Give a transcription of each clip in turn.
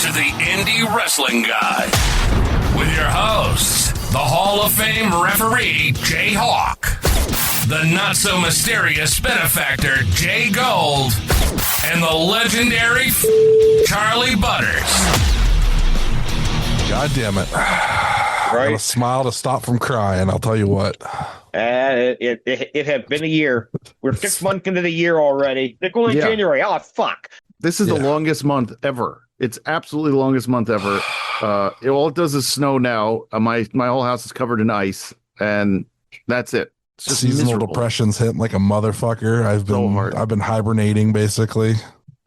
to the Indie Wrestling Guy with your hosts, the Hall of Fame referee, JHawk, the not-so-mysterious benefactor, JGold, and the legendary Charly Butters. God damn it. Right. A smile to stop from crying, I'll tell you what. It had been a year. We're 6 months into the year already. It's only January. Oh, fuck. This is the longest month ever. It's absolutely the longest month ever. All it does is snow now. My whole house is covered in ice, and that's it. It's just seasonal miserable. Depression's hitting like a motherfucker. I've been hibernating basically.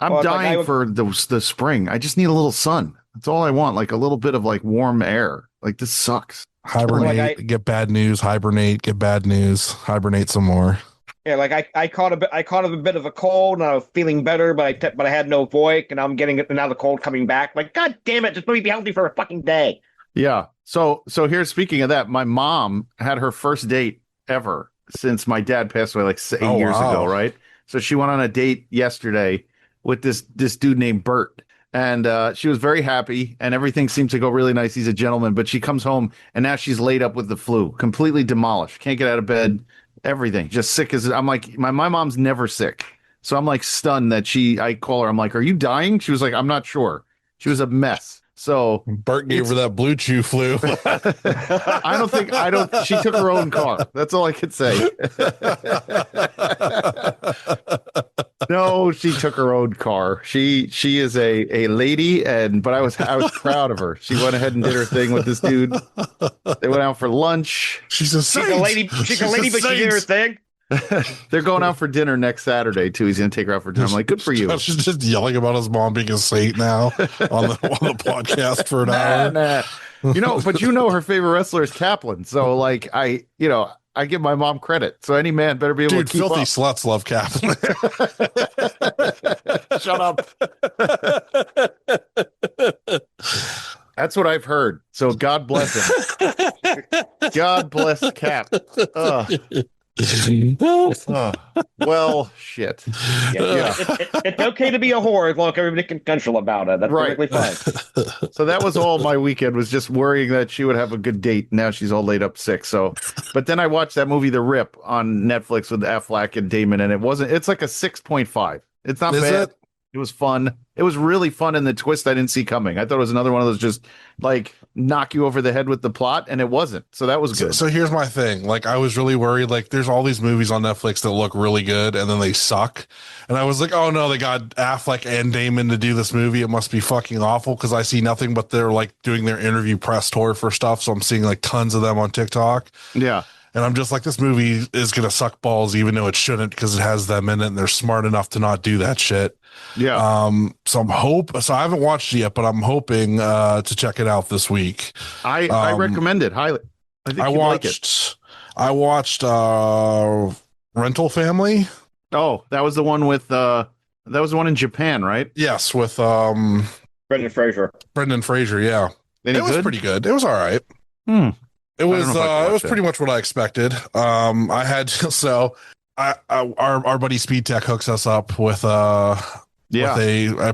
I'm dying for the spring. I just need a little sun. That's all I want. Like a little bit of like warm air. Like this sucks. Hibernate, get bad news. Hibernate, get bad news. Hibernate some more. Yeah, like I caught a bit of a cold, and I was feeling better, but I had no voice, and I'm getting it. And now the cold coming back. Like, God damn it, just let me be healthy for a fucking day. Yeah. So here, speaking of that, my mom had her first date ever since my dad passed away like 8 years ago, right? So she went on a date yesterday with this dude named Bert. And she was very happy, and everything seemed to go really nice. He's a gentleman, but she comes home, and now she's laid up with the flu, completely demolished. Can't get out of bed, everything. Just sick as... I'm like, my mom's never sick. So I'm like stunned that I call her. I'm like, are you dying? She was like, I'm not sure. She was a mess. So Bert gave her that Blue Chew flu. She took her own car. That's all I could say. No, she took her own car. She is a lady, but I was proud of her. She went ahead and did her thing with this dude. They went out for lunch. She's a lady, but she did her thing. They're going out for dinner next Saturday too. He's gonna take her out for dinner. I'm like, good for you. She's just yelling about his mom being a saint now on the podcast for an hour. Nah. But her favorite wrestler is Kaplan. So like I give my mom credit. So any man better be able to keep filthy up. Sluts love Kaplan. Shut up. That's what I've heard. So God bless him. God bless Cap. Well, shit. Yeah. It's okay to be a whore as long as everybody can control about it. That's perfectly fine. So that was all my weekend, was just worrying that she would have a good date. Now she's all laid up sick. So, but then I watched that movie, The Rip, on Netflix with Affleck and Damon, and it's like a 6.5. It's not bad. It was fun. It was really fun, and the twist I didn't see coming. I thought it was another one of those just like knock you over the head with the plot, and it wasn't. So that was good. So here's my thing. Like, I was really worried. Like, there's all these movies on Netflix that look really good, and then they suck. And I was like, oh no, they got Affleck and Damon to do this movie. It must be fucking awful, because I see nothing but they're like doing their interview press tour for stuff. So I'm seeing like tons of them on TikTok. Yeah. And I'm just like, this movie is going to suck balls, even though it shouldn't, because it has them in it, and they're smart enough to not do that shit. Yeah. So I haven't watched it yet, but I'm hoping to check it out this week. I recommend it highly. I watched Rental Family. Oh, that was the one with that was the one in Japan, right? Yes, with Brendan Fraser. Yeah. It was pretty good. It was all right. It was pretty much what I expected. Our buddy Speed Tech hooks us up with a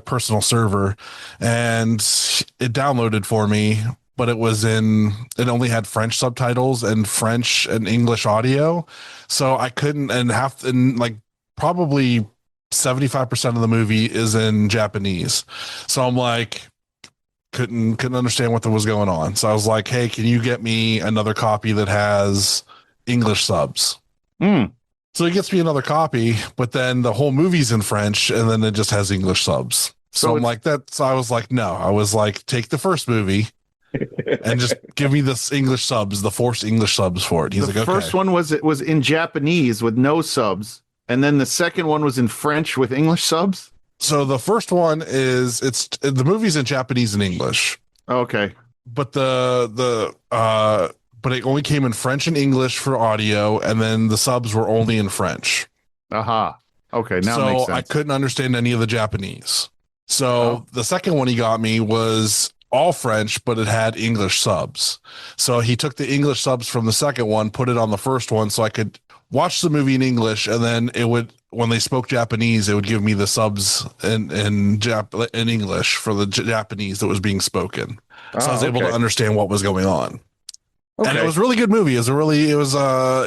personal server, and it downloaded for me, but it only had French subtitles and French and English audio. So I couldn't, and probably 75% of the movie is in Japanese. So I'm like, couldn't understand what was going on. So I was like, hey, can you get me another copy that has English subs? So he gets me another copy, but then the whole movie's in French, and then it just has English subs. So I'm like, I was like, no. I was like, take the first movie and just give me this English subs, the forced English subs for it. He's like, okay. The first one was in Japanese with no subs, and then the second one was in French with English subs. So the first one is the movie's in Japanese and English. Okay. But but it only came in French and English for audio, and then the subs were only in French. Aha. Okay, now it makes sense. I couldn't understand any of the Japanese. So the second one he got me was all French, but it had English subs. So he took the English subs from the second one, put it on the first one, so I could watch the movie in English, and then when they spoke Japanese, it would give me the subs in English for the Japanese that was being spoken. So I was able to understand what was going on. Okay. And it was a really good movie. If I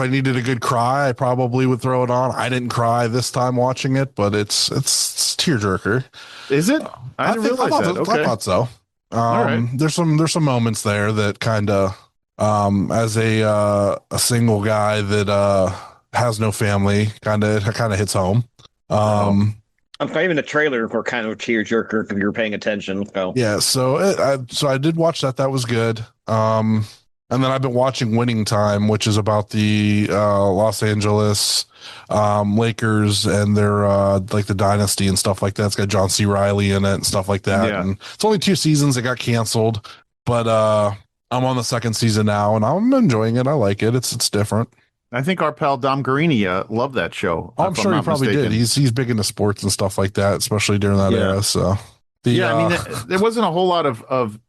needed a good cry, I probably would throw it on. I didn't cry this time watching it, but it's tearjerker. Is it? I didn't realize that. Okay. I thought so. All right. There's some moments there that kind of, as a single guy that has no family, kind of hits home. Even the trailer for kind of a tearjerker if you're paying attention. So yeah, so I did watch that. That was good. And then I've been watching Winning Time, which is about the Los Angeles Lakers and their like the dynasty and stuff like that. It's got John C. Reilly in it and stuff like that. Yeah. And it's only 2 seasons. It got canceled, but I'm on the 2nd season now, and I'm enjoying it. I like it. It's different. I think our pal Dom Guarini loved that show. I'm sure he probably did. He's big into sports and stuff like that, especially during that era. So I mean, there wasn't a whole lot of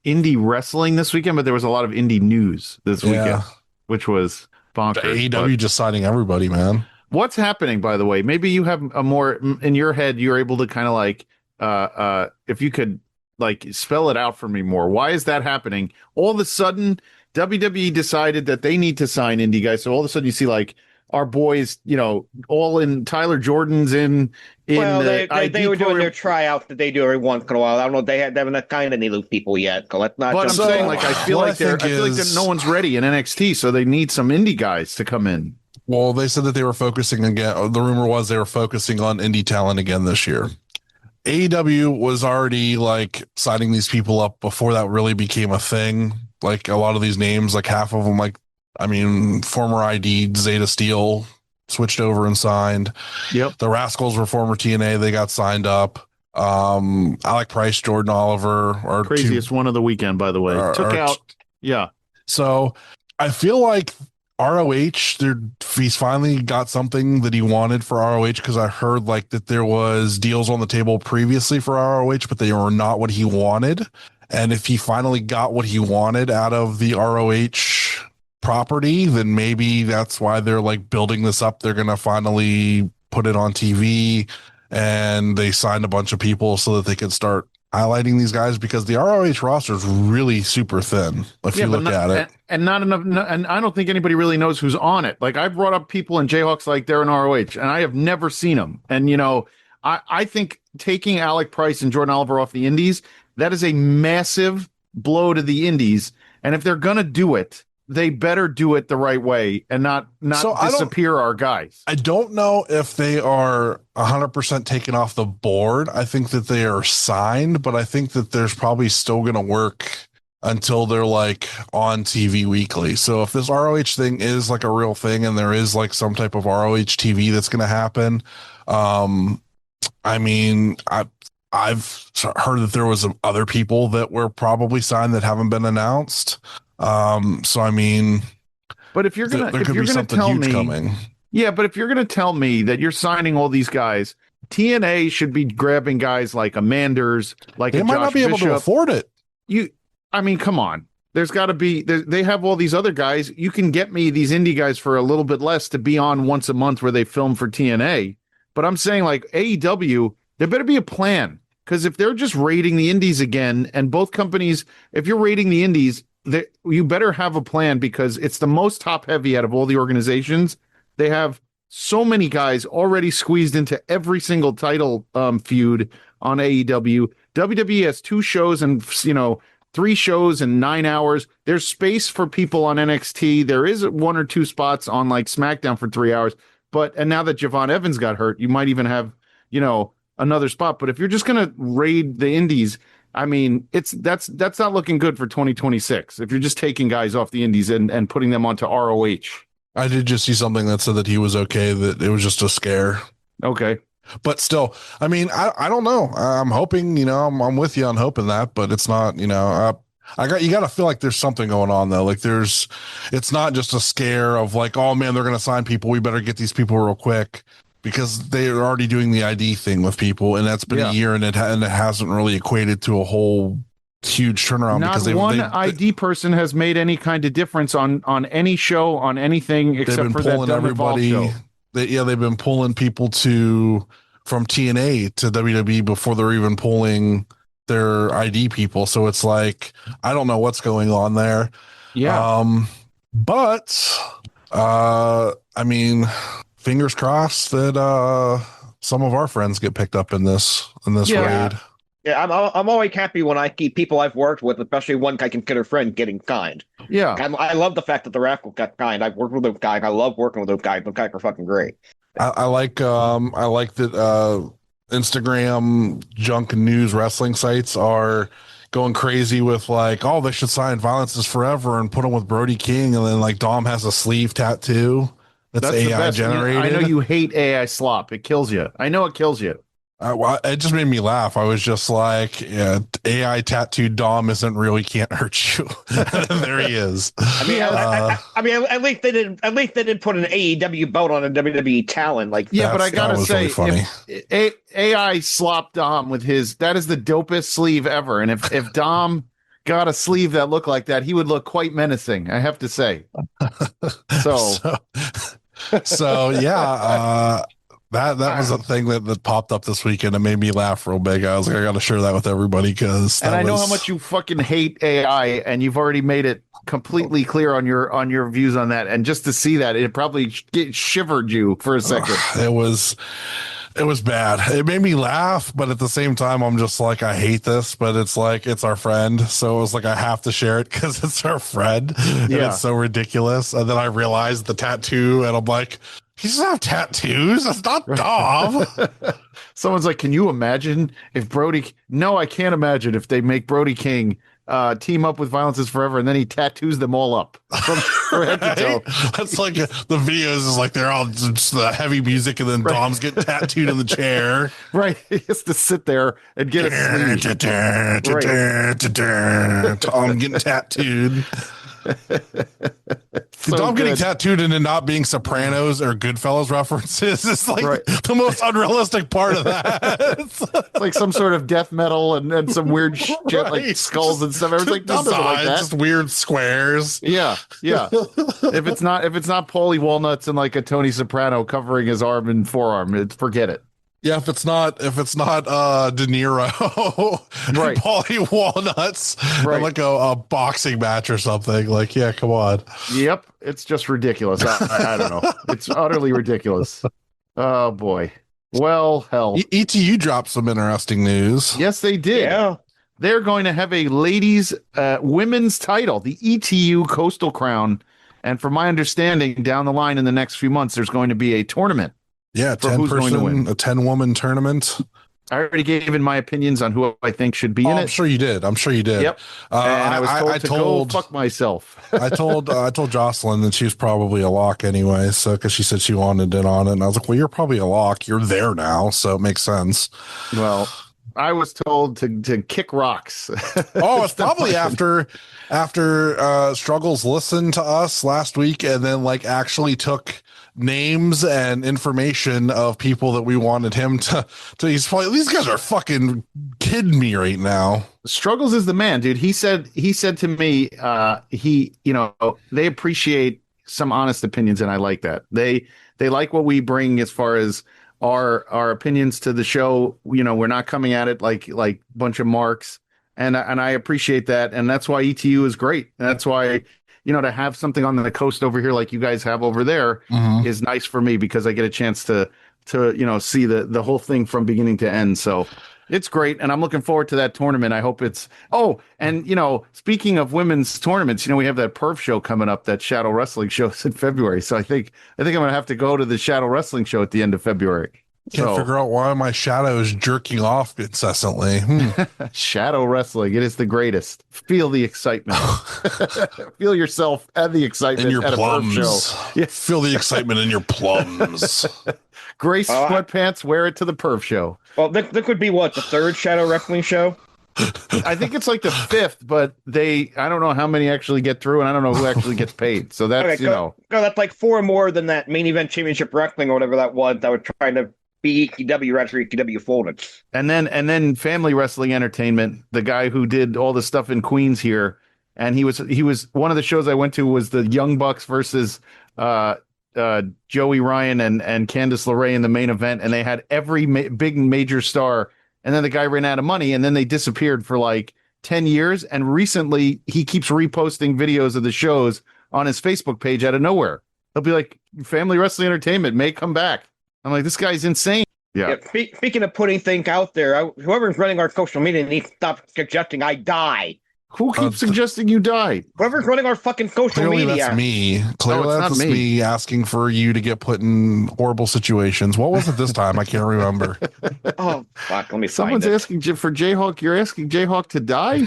indie wrestling this weekend, but there was a lot of indie news this weekend, which was bonkers. AEW just signing everybody, man. What's happening, by the way? Maybe you have a more in your head. You're able to kind of like, if you could like spell it out for me more. Why is that happening? All of a sudden, WWE decided that they need to sign indie guys. So all of a sudden you see like our boys, all in Tyler Jordan's in well, they were doing their tryouts that they do every once in a while. I don't know if they haven't kind of any loose people yet. So let's not. But I'm saying like I feel like no one's ready in NXT, so they need some indie guys to come in. Well, they said that they were focusing again. The rumor was they were focusing on indie talent again this year. AEW was already like signing these people up before that really became a thing. Like a lot of these names, like half of them, former ID Zeta Steel switched over and signed. Yep. The Rascals were former TNA. They got signed up. Alec Price, Jordan Oliver, are craziest one of the weekend, by the way. Took out. Yeah. So I feel like ROH, he's finally got something that he wanted for ROH, because I heard like that there was deals on the table previously for ROH, but they were not what he wanted. And if he finally got what he wanted out of the ROH property, then maybe that's why they're like building this up. They're going to finally put it on TV, and they signed a bunch of people so that they could start highlighting these guys, because the ROH roster is really super thin if you look at it. And not enough. And I don't think anybody really knows who's on it. Like I've brought up people in JHawk's like they're in ROH, and I have never seen them. And, I think taking Alec Price and Jordan Oliver off the indies, that is a massive blow to the indies. And if they're going to do it, they better do it the right way and not disappear our guys. I don't know if they are 100% taken off the board. I think that they are signed, but I think that there's probably still going to work until they're like on TV weekly. So if this ROH thing is like a real thing, and there is like some type of ROH TV that's going to happen, I've heard that there was some other people that were probably signed that haven't been announced. So I mean, but if you're gonna, there could be something huge coming. Yeah, but if you're gonna tell me that you're signing all these guys, TNA should be grabbing guys like Amanders, like they might not be able to afford it. Come on. There's got to be. They have all these other guys. You can get me these indie guys for a little bit less to be on once a month where they film for TNA. But I'm saying like AEW, there better be a plan, because if they're just raiding the indies again, and both companies, if you're raiding the indies, you better have a plan, because it's the most top heavy out of all the organizations. They have so many guys already squeezed into every single title feud on AEW. WWE has 2 shows and 3 shows in 9 hours. There's space for people on NXT. There is 1 or 2 spots on like SmackDown for 3 hours. And now that Javon Evans got hurt, you might even have, another spot. But if you're just going to raid the indies, I mean, that's not looking good for 2026. If you're just taking guys off the indies and putting them onto ROH. I did just see something that said that he was okay, that it was just a scare. Okay. But still, I mean, I don't know. I'm hoping, I'm with you on hoping that, but it's not, you got to feel like there's something going on though. Like it's not just a scare of like, oh man, they're going to sign people. We better get these people real quick, because they're already doing the ID thing with people, and that's been a year, and it hasn't really equated to a whole huge turnaround Not because one ID person has made any kind of difference on any show, on anything except for that everybody show. They've been pulling people from TNA to WWE before they're even pulling their ID people. So it's like, I don't know what's going on there. Yeah. But I mean, fingers crossed that some of our friends get picked up in this raid. Yeah, I'm always happy when I keep people I've worked with, especially one I consider friend, getting kind. Yeah, I love the fact that the Rascal got kind. I've worked with those guys. I love working with those guys. Those guys are fucking great. I like that Instagram junk news wrestling sites are going crazy with like, oh, they should sign Violence is Forever and put them with Brody King, and then like Dom has a sleeve tattoo that's AI generated. I know you hate AI slop. It kills you. I know it kills you. It just made me laugh. I was just like, yeah, AI tattooed Dom isn't really can't hurt you. And there he is. I mean, at least they didn't put an AEW belt on a WWE talent. Like, yeah, but I gotta say, really funny. If AI slop Dom with that is the dopest sleeve ever. And if Dom got a sleeve that looked like that, he would look quite menacing, I have to say. So yeah. That was a thing that popped up this weekend and made me laugh real big. I was like, I got to share that with everybody because. And I know how much you fucking hate AI, and you've already made it completely clear on your views on that. And just to see that, it probably shivered you for a second. It was bad. It made me laugh, but at the same time, I'm just like, I hate this, but it's like, it's our friend. So it was like, I have to share it because it's our friend. And it's so ridiculous. And then I realized the tattoo, and I'm like, he doesn't have tattoos. That's not Dom. Someone's like, can you imagine if Brody? No, I can't imagine if they make Brody King team up with Violence is Forever, and then he tattoos them all up from head to toe. That's like the videos is like they're all just the heavy music, and then Dom's getting tattooed in the chair. Right, he has to sit there and get a sleeve. Tom getting tattooed. So Dom getting tattooed and then not being Sopranos or Goodfellas references is like the most unrealistic part of that. It's like some sort of death metal and some weird shit like skulls and stuff. Everyone's like, Dom doesn't like that. Just weird squares. Yeah. If it's not Paulie Walnuts and like a Tony Soprano covering his arm and forearm, forget it. Yeah, if it's not De Niro, right, Paulie Walnuts, right, like a boxing match or something. Like, yeah, come on. Yep, it's just ridiculous. I don't know. It's utterly ridiculous. Oh boy. Well, hell. ETU dropped some interesting news. Yes, they did. Yeah. They're going to have a women's title, the ETU Coastal Crown, and from my understanding, down the line in the next few months, there's going to be a tournament. Yeah, 10-person, a 10-woman tournament. I already gave in my opinions on who I think should be in it. I'm sure you did. Yep. And I was told to go fuck myself. I told Jocelyn that she was probably a lock anyway. So because she said she wanted in on it, and I was like, well, you're probably a lock. You're there now, so it makes sense. Well, I was told to kick rocks. Oh, it's probably after Struggles listened to us last week and then like actually took names and information of people that we wanted him to he's probably, these guys are fucking kidding me right now. Struggles is the man, dude. He said to me, they appreciate some honest opinions, and I like that. They like what we bring as far as our opinions to the show. You know, we're not coming at it like a bunch of marks, and I appreciate that, and that's why ETU is great. And that's why, you know, to have something on the coast over here like you guys have over there is nice for me, because I get a chance to see the whole thing from beginning to end. So it's great, and I'm looking forward to that tournament. I hope it's and speaking of women's tournaments, we have that Perf show coming up, that Shadow Wrestling show in February. So I think I'm gonna have to go to the Shadow Wrestling show at the end of February. Can't figure out why my shadow is jerking off incessantly. Shadow wrestling, it is the greatest. Feel the excitement. Feel yourself and the excitement in your at plums. A Perf show. Yes. Feel the excitement in your plums. Gray sweatpants, wear it to the Perf show. Well, that could be what, the third Shadow Wrestling show? I think it's like the fifth, but I don't know how many actually get through, and I don't know who actually gets paid. So that's, that's like 4 more than that Main Event Championship Wrestling or whatever that was. That was trying to ETW right after ETW folded. And then Family Wrestling Entertainment, the guy who did all the stuff in Queens here, and he was one of the shows I went to was the Young Bucks versus Joey Ryan and Candice LeRae in the main event, and they had every big major star, and then the guy ran out of money, and then they disappeared for like 10 years, and recently he keeps reposting videos of the shows on his Facebook page out of nowhere. He'll be like, Family Wrestling Entertainment may come back. I'm like, this guy's insane. Yeah. Speaking of putting things out there, whoever's running our social media needs to stop suggesting I die. Who keeps suggesting you die? Whoever's running our fucking social Clearly media. That's me. Clearly that's me asking for you to get put in horrible situations. What was it this time? I can't remember. Oh, fuck. Let me Someone's find it. asking for JHawk. You're asking JHawk to die?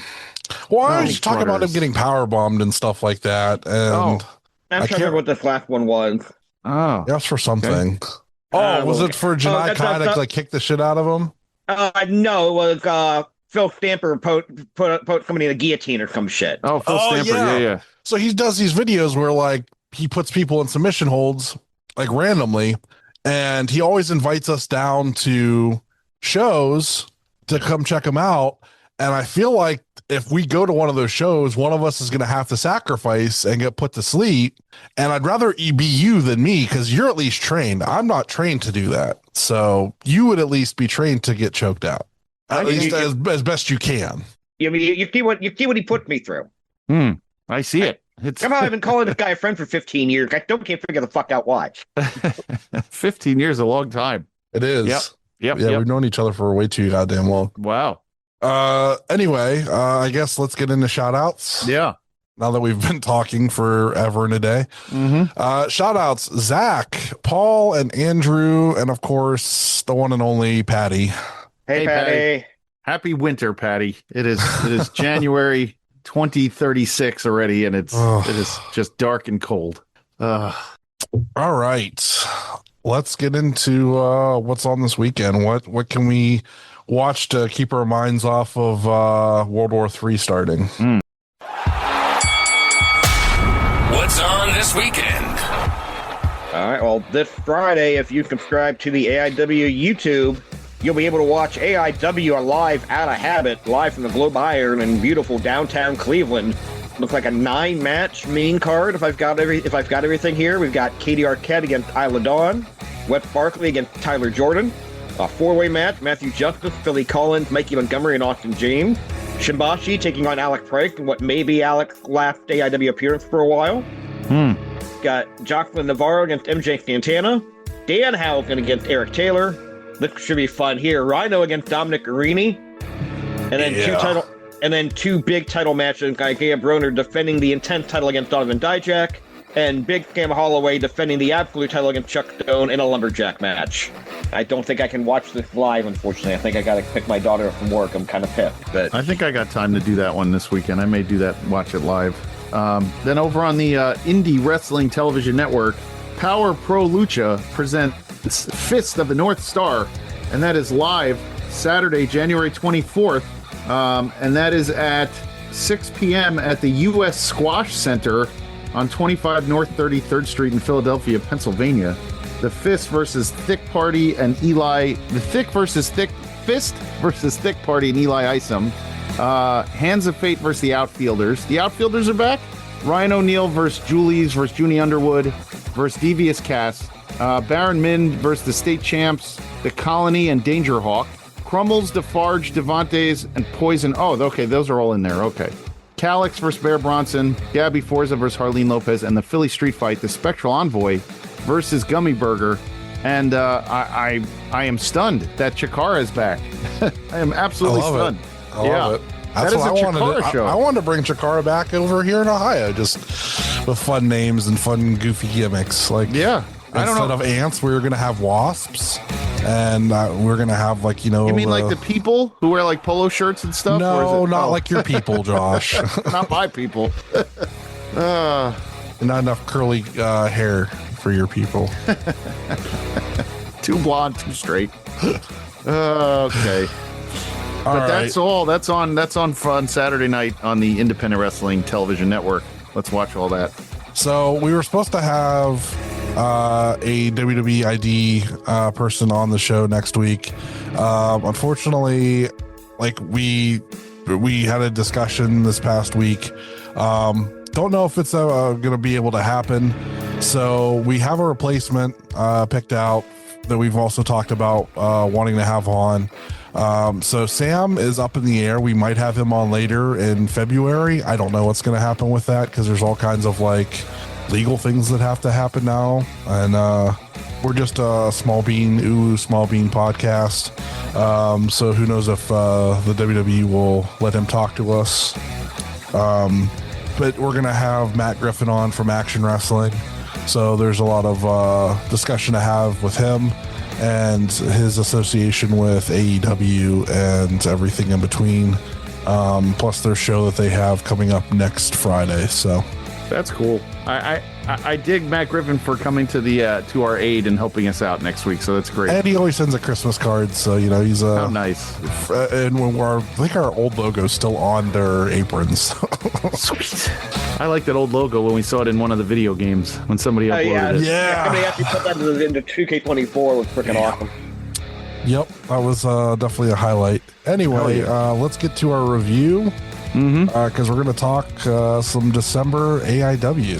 Well, I was talking about him getting power bombed and stuff like that. And I'm trying to remember what this last one was. Oh. That's for something. Okay. Oh, was it for Janai Kai to like kick the shit out of him? No, it was Phil Stamper put somebody in a guillotine or some shit. Oh, Phil Stamper, yeah. So he does these videos where like he puts people in submission holds like randomly, and he always invites us down to shows to come check him out. And I feel like if we go to one of those shows, one of us is going to have to sacrifice and get put to sleep. And I'd rather be you than me because you're at least trained. I'm not trained to do that. So you would at least be trained to get choked out. At least as best you can. You see what he put me through. I see it. Somehow I've been calling this guy a friend for 15 years. I can't figure the fuck out why. 15 years is a long time. It is. Yep. We've known each other for way too goddamn long. Wow. Anyway, I guess let's get into shout outs. Yeah. Now that we've been talking forever and a day. Shout outs, Zach, Paul, and Andrew, and of course the one and only Patty. Hey Patty. Happy winter, Patty. It is January 2036 already, and it is just dark and cold. All right. Let's get into what's on this weekend. What can we watch to keep our minds off of World War III starting? What's on this weekend? All right. Well, this Friday, if you subscribe to the AIW YouTube, you'll be able to watch AIW live Out of Habit, live from the Globe Iron in beautiful downtown Cleveland. Looks like a 9-match main card. If I've got everything here, we've got Katie Arquette against Isla Dawn, Wes Barkley against Tyler Jordan, a 4-way match: Matthew Justice, Philly Collins, Mikey Montgomery, and Austin James. Shimbashi taking on Alex Price in what may be Alex's last AIW appearance for a while. Got Jocelyn Navarro against MJ Santana. Dan Housen against Eric Taylor. This should be fun here. Rhino against Dominic Arini. And then two big title matches. Isaiah Broner defending the Intense title against Donovan Dijak. And Big Sam Holloway defending the Absolute title against Chuck Stone in a lumberjack match. I don't think I can watch this live, unfortunately. I think I got to pick my daughter up from work. I'm kind of pissed. But I think I got time to do that one this weekend. I may do that, watch it live. Then over on the Indie Wrestling Television Network, Power Pro Lucha presents Fist of the North Star, and that is live Saturday, January 24th, and that is at 6 p.m. at the U.S. Squash Center on 25 North 33rd Street in Philadelphia, Pennsylvania. The Fist versus Thick Party and Eli. The Thick versus Thick Fist versus Thick Party and Eli Isom. Hands of Fate versus the Outfielders. The Outfielders are back. Ryan O'Neal versus Julie Underwood versus Devious Cast. Baron Min versus the State Champs, the Colony and Danger Hawk. Crumbles, Defarge, Devantes, and Poison. Oh, okay, those are all in there. Okay. Calix versus Bear Bronson, Gabby Forza versus Harleen Lopez, and the Philly Street Fight, the Spectral Envoy versus Gummy Burger. And I am stunned that Chikara is back. I am absolutely stunned. I love it. That's what I wanted. I wanted to bring Chikara back over here in Ohio, just with fun names and fun goofy gimmicks. Like, yeah, instead of ants, we were gonna have wasps, and we're gonna have like, you know. You mean like the people who wear like polo shirts and stuff? No, or is it, not like your people, Josh. Not my people. Not enough curly hair for your people. Too blonde, too straight. Okay. But that's all. That's on fun Saturday night on the Independent Wrestling Television Network. Let's watch all that. So we were supposed to have a WWE ID person on the show next week. Unfortunately, like we had a discussion this past week. Don't know if it's going to be able to happen. So we have a replacement picked out that we've also talked about wanting to have on. So Sam is up in the air. We might have him on later in February. I don't know what's going to happen with that because there's all kinds of like legal things that have to happen now. And we're just a small bean podcast. So who knows if the WWE will let him talk to us. But we're going to have Matt Griffin on from Action Wrestling. So there's a lot of discussion to have with him and his association with AEW and everything in between. Plus their show that they have coming up next Friday. So that's cool. I dig Matt Griffin for coming to the to our aid and helping us out next week. So that's great. And he always sends a Christmas card. So, you know, he's oh, nice. And when I think our old logo is still on their aprons. Sweet. I like that old logo when we saw it in one of the video games when somebody uploaded it. Yeah. Somebody actually put that into 2K24. Was freaking awesome. Yep, that was definitely a highlight. Anyway, let's get to our review because we're going to talk some December AIW.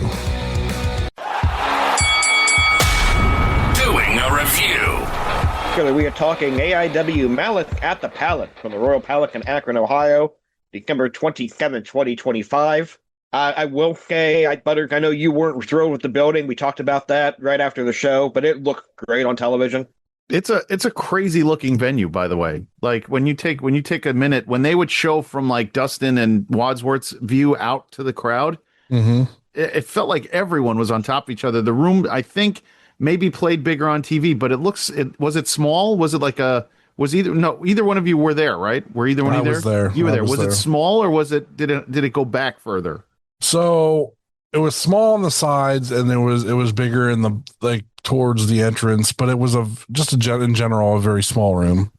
Doing a review. We are talking AIW Malice at the Pallet from the Royal Pelican, Akron, Ohio, December 27, 2025. I will say, Butters, I know you weren't thrilled with the building. We talked about that right after the show, but it looked great on television. It's a crazy looking venue, by the way. Like when you take a minute, when they would show from like Dustin and Wadsworth's view out to the crowd, it felt like everyone was on top of each other. The room, I think, maybe played bigger on TV, but was it small? Was it like either one of you were there, right? Were either one of you there? You were there. Was it small or did it go back further? So it was small on the sides and it was bigger in the like towards the entrance, but it was in general a very small room.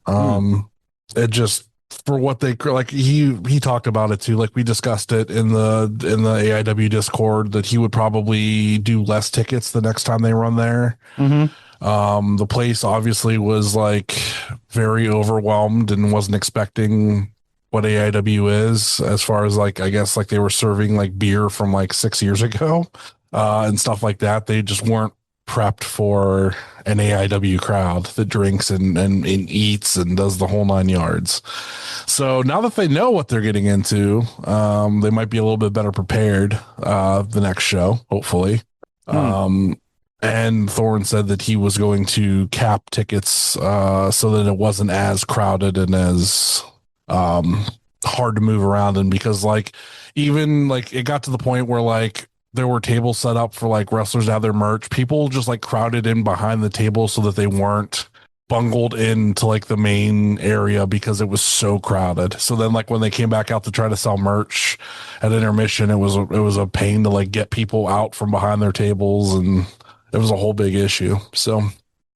It just for what they like he talked about it too. Like we discussed it in the AIW Discord that he would probably do less tickets the next time they run there. The place obviously was like very overwhelmed and wasn't expecting what AIW is as far as like, I guess like they were serving like beer from like 6 years ago and stuff like that. They just weren't prepped for an AIW crowd that drinks and eats and does the whole 9 yards. So now that they know what they're getting into, they might be a little bit better prepared the next show, hopefully. And Thorne said that he was going to cap tickets so that it wasn't as crowded and as hard to move around. And because like even like it got to the point where like there were tables set up for like wrestlers to have their merch, people just like crowded in behind the table so that they weren't bungled into like the main area because it was so crowded. So then like when they came back out to try to sell merch at intermission, it was a pain to like get people out from behind their tables, and it was a whole big issue. So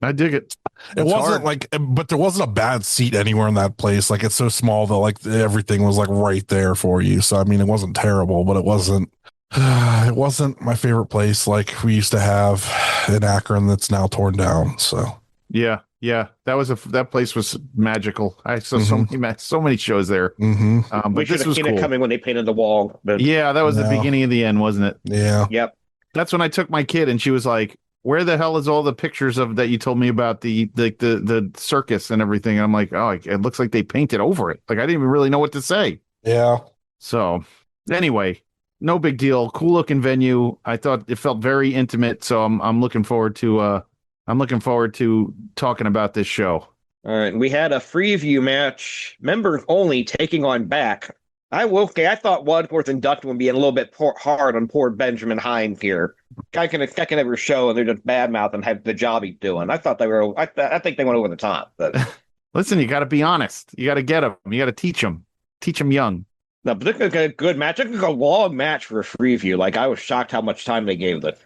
I dig it. It wasn't but there wasn't a bad seat anywhere in that place. Like it's so small that like everything was like right there for you. So I mean, it wasn't terrible, but it wasn't my favorite place like we used to have in Akron that's now torn down. So yeah, that place was magical. I saw so many shows there. But we should have seen it coming when they painted the wall. But yeah, that was the beginning of the end, wasn't it? Yeah. Yep. That's when I took my kid and she was like, where the hell is all the pictures of that you told me about the circus and everything? And I'm like, oh, it looks like they painted over it. Like I didn't even really know what to say. Yeah. So anyway, no big deal. Cool looking venue. I thought it felt very intimate. So I'm looking forward to talking about this show. All right. We had a Freeview match, members only, taking on Back. I thought Wadsworth and Dutton would be a little bit hard on poor Benjamin Hines here. Guy can a second every show and they're just badmouth and have the job he's doing. I thought they were. I think they went over the top. But listen, you got to be honest. You got to get them. You got to teach them young. No, but this is a good match. This is a long match for a Freeview. Like I was shocked how much time they gave it.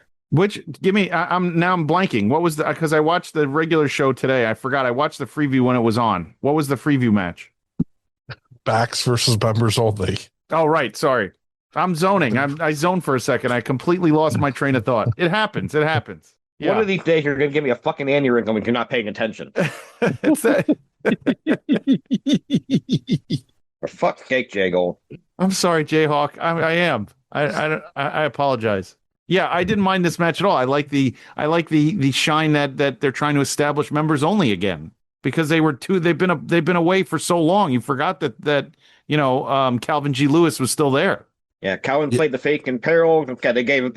Give me. I'm blanking. What was because I watched the regular show today. I forgot. I watched the Freeview when it was on. What was the Freeview match? Backs versus members only. Oh, right. Sorry. I'm zoning. I zoned for a second. I completely lost my train of thought. It happens. One of these days, you're going to give me a fucking aneurysm if you're not paying attention. For fuck's sake, JGold. I'm sorry, JHawk. I am. I apologize. Yeah, I didn't mind this match at all. I like the shine that they're trying to establish members only again, because they've been away for so long. You forgot that Calvin G. Lewis was still there. Yeah, Calvin played the fake in peril. They gave us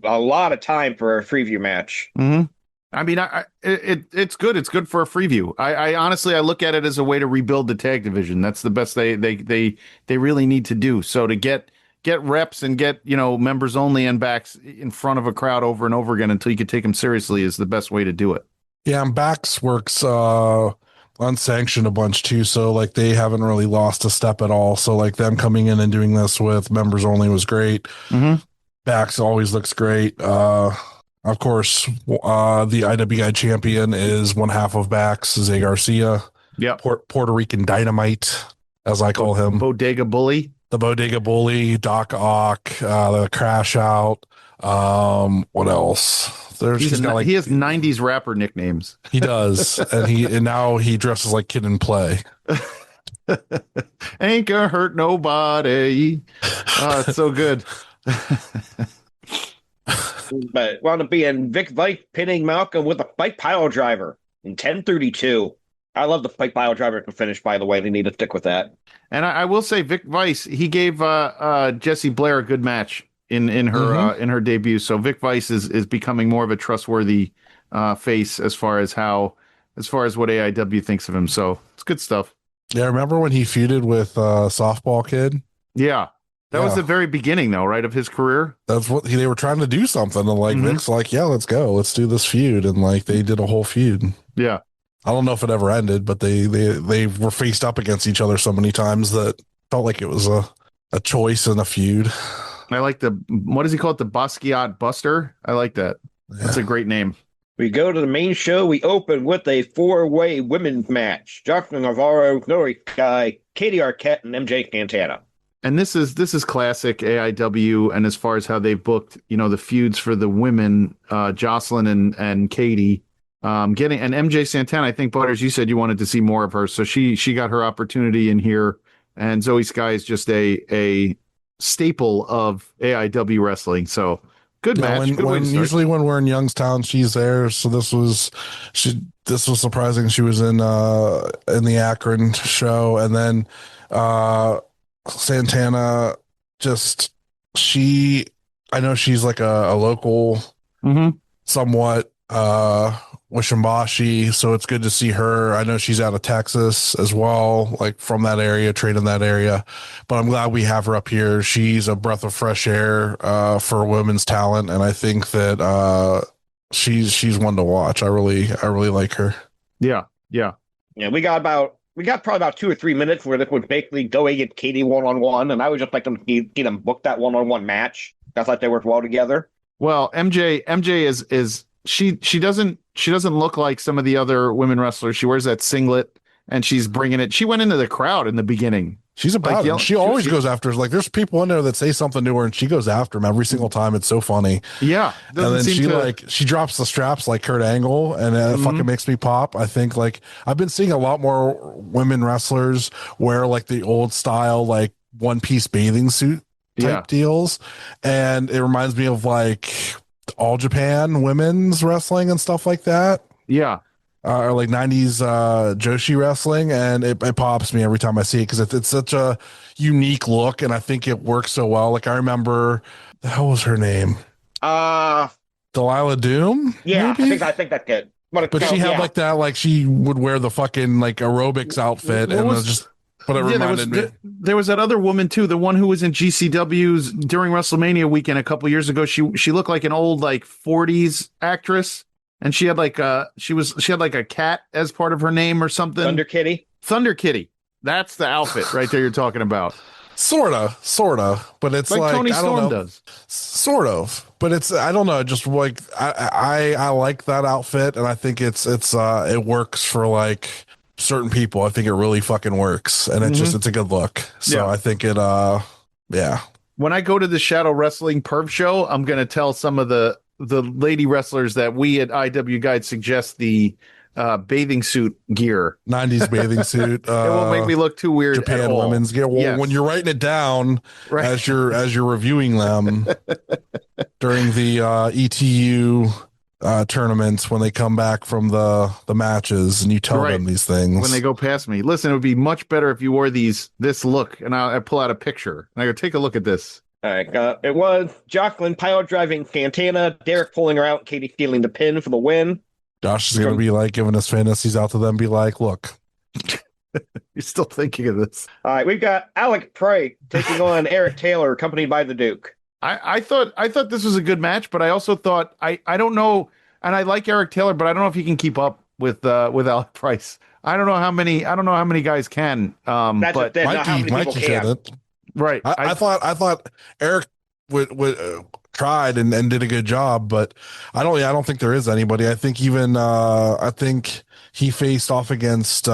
a lot of time for a preview match. Mm-hmm. I mean, it's good. It's good for a preview. I honestly, I look at it as a way to rebuild the tag division. That's the best they really need to do. So to get reps and get members only and backs in front of a crowd over and over again until you can take them seriously is the best way to do it. Yeah, and backs works unsanctioned a bunch too, so like they haven't really lost a step at all. So like them coming in and doing this with members only was great. Mm-hmm. Backs always looks great. Of course, the IWI champion is one half of Backs, Zay Garcia. Yeah, Puerto Rican Dynamite, as I call him. Bodega Bully. The Bodega Bully, Doc Ock, the Crash Out. What else? He has 90s rapper nicknames. He does, and now he dresses like Kid and Play. Ain't gonna hurt nobody. Oh, it's so good. But wound up being Vic Vice pinning Malcolm with a spike pile driver in 10:32. I love the spike pile driver to finish. By the way, they need to stick with that. And I will say, Vic Vice, he gave Jessie Blair a good match in her debut. So Vic Vice is becoming more of a trustworthy face as far as what AIW thinks of him. So it's good stuff. Yeah, remember when he feuded with Softball Kid? Yeah. That was the very beginning, though, right, of his career? That's what they were trying to do something. And like Vic's like, yeah, let's go. Let's do this feud. And like they did a whole feud. Yeah. I don't know if it ever ended, but they were faced up against each other so many times that felt like it was a choice and a feud. I like what does he call it? The Basquiat Buster? I like that. Yeah. That's a great name. We go to the main show. We open with a 4-way women's match. Jocelyn Navarro, Nori Kai, Katie Arquette, and MJ Santana. And this is classic AIW, and as far as how they've booked, the feuds for the women, Jocelyn and Katie, and MJ Santana. I think, Butters, you said you wanted to see more of her, so she got her opportunity in here. And Zoe Sky is just a staple of AIW wrestling. So good match. Usually when we're in Youngstown, she's there. So this was surprising. She was in the Akron show, and then Santana I know she's like a local, somewhat Wishambashi, so it's good to see her. I know she's out of Texas as well, like from that area, trained in that area, but I'm glad we have her up here. She's a breath of fresh air for women's talent, and I think that she's one to watch. I really like her. Yeah. We got probably about 2 or 3 minutes where this was basically going at Katie one-on-one, and I would just like them to see them book that one-on-one match. I thought they worked well together. Well, MJ is she doesn't look like some of the other women wrestlers. She wears that singlet and she's bringing it. She went into the crowd in the beginning. She's about it. She always goes after, like, there's people in there that say something to her and she goes after them every single time. It's so funny. Yeah. And then she drops the straps like Kurt Angle, and it fucking makes me pop. I think, like, I've been seeing a lot more women wrestlers wear like the old style, like one piece bathing suit type deals. And it reminds me of like All Japan women's wrestling and stuff like that. Yeah. Or like 90s Joshi wrestling, and it pops me every time I see it because it's such a unique look, and I think it works so well. Like, I remember, the hell was her name? Delilah Doom? Yeah, maybe? I think that's good. But she had like that, like she would wear the fucking like aerobics outfit, and it was just whatever reminded me. There was that other woman too, the one who was in GCW's during WrestleMania weekend a couple years ago. She looked like an old like 40s actress. And she had like a cat as part of her name or something. Thunder Kitty. That's the outfit right there you're talking about. Sorta, but it's like Tony I don't Storm know, does. Sort of, but it's I don't know, just like I like that outfit, and I think it works for like certain people. I think it really fucking works, and it's a good look. So I think it When I go to the Shadow Wrestling Perv show, I'm gonna tell some of the the lady wrestlers that we at IW Guide suggest the bathing suit gear. 90s bathing suit. It won't make me look too weird. Japan women's gear. Well, yes. when you're writing it down as you're reviewing them during the ETU tournaments when they come back from the matches and you tell them these things when they go past me. Listen, it would be much better if you wore this look, and I pull out a picture and I go, take a look at this. All right, it was Jocelyn pile driving Santana, Derek pulling her out, Katie stealing the pin for the win. Josh is going to be like giving us fantasies out to them, be like, look. You're still thinking of this. All right, we've got Alec Price taking on Eric Taylor, accompanied by the Duke. I thought this was a good match, but I also thought I don't know, and I like Eric Taylor, but I don't know if he can keep up with Alec Price. I don't know how many guys can. But Mikey said it. Right. I thought Eric would tried and did a good job, but I don't think there is anybody. I think even I think he faced off against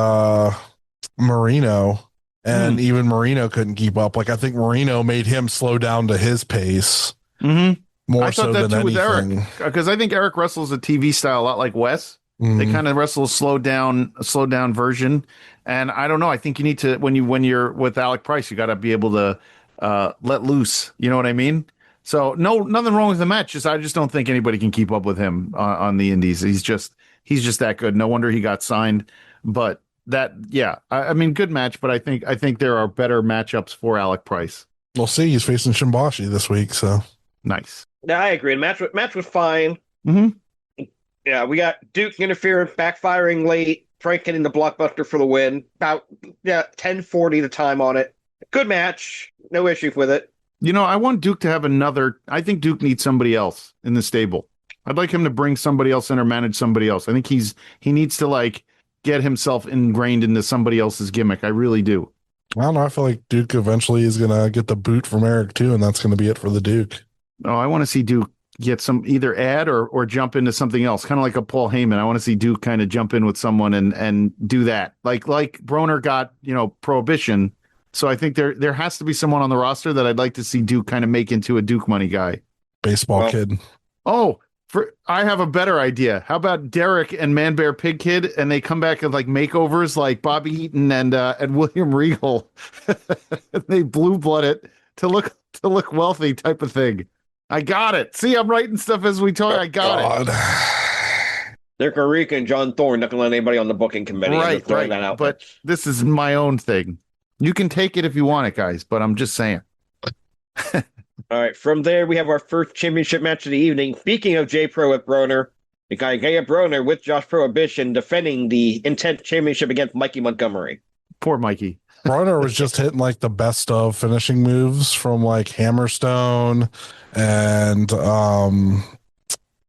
Marino, and even Marino couldn't keep up. Like I think Marino made him slow down to his pace more so than anything. With Eric, because I think Eric wrestles a TV style a lot like Wes. They kind of wrestle a slowed down version, and I don't know. I think you need to when you're with Alec Price, you got to be able to let loose. You know what I mean? So nothing wrong with the match. I just don't think anybody can keep up with him on the indies. He's just that good. No wonder he got signed. But I mean, good match. But I think there are better matchups for Alec Price. We'll see. He's facing Shimbashi this week, so nice. Yeah, I agree. The match was fine. Yeah, we got Duke interference, backfiring late. Frank getting the blockbuster for the win. About 10:40 the time on it. Good match. No issues with it. You know, I want Duke to have another. I think Duke needs somebody else in the stable. I'd like him to bring somebody else in or manage somebody else. I think he needs to like get himself ingrained into somebody else's gimmick. I really do. I don't know. I feel like Duke eventually is going to get the boot from Eric too, and that's going to be it for the Duke. Oh, I want to see Duke get some either add or jump into something else, kind of like a Paul Heyman. I want to see Duke kind of jump in with someone and do that. Like Broner got, Prohibition. So I think there has to be someone on the roster that I'd like to see Duke kind of make into a Duke money guy. Baseball kid. Oh, I have a better idea. How about Derek and Man Bear Pig Kid, and they come back with like makeovers like Bobby Eaton and William Regal. They blue blood it to look wealthy type of thing. I got it. See, I'm writing stuff as we talk. I got it. Derek Arica and John Thorne not going to let anybody on the booking committee. Right. That out. But this is my own thing. You can take it if you want it, guys, but I'm just saying. All right. From there, we have our first championship match of the evening. Speaking of J-Pro with Broner, the guy Gaya Broner with Josh Prohibition defending the Intent Championship against Mikey Montgomery. Poor Mikey. Broner was just hitting like the best of finishing moves from like Hammerstone and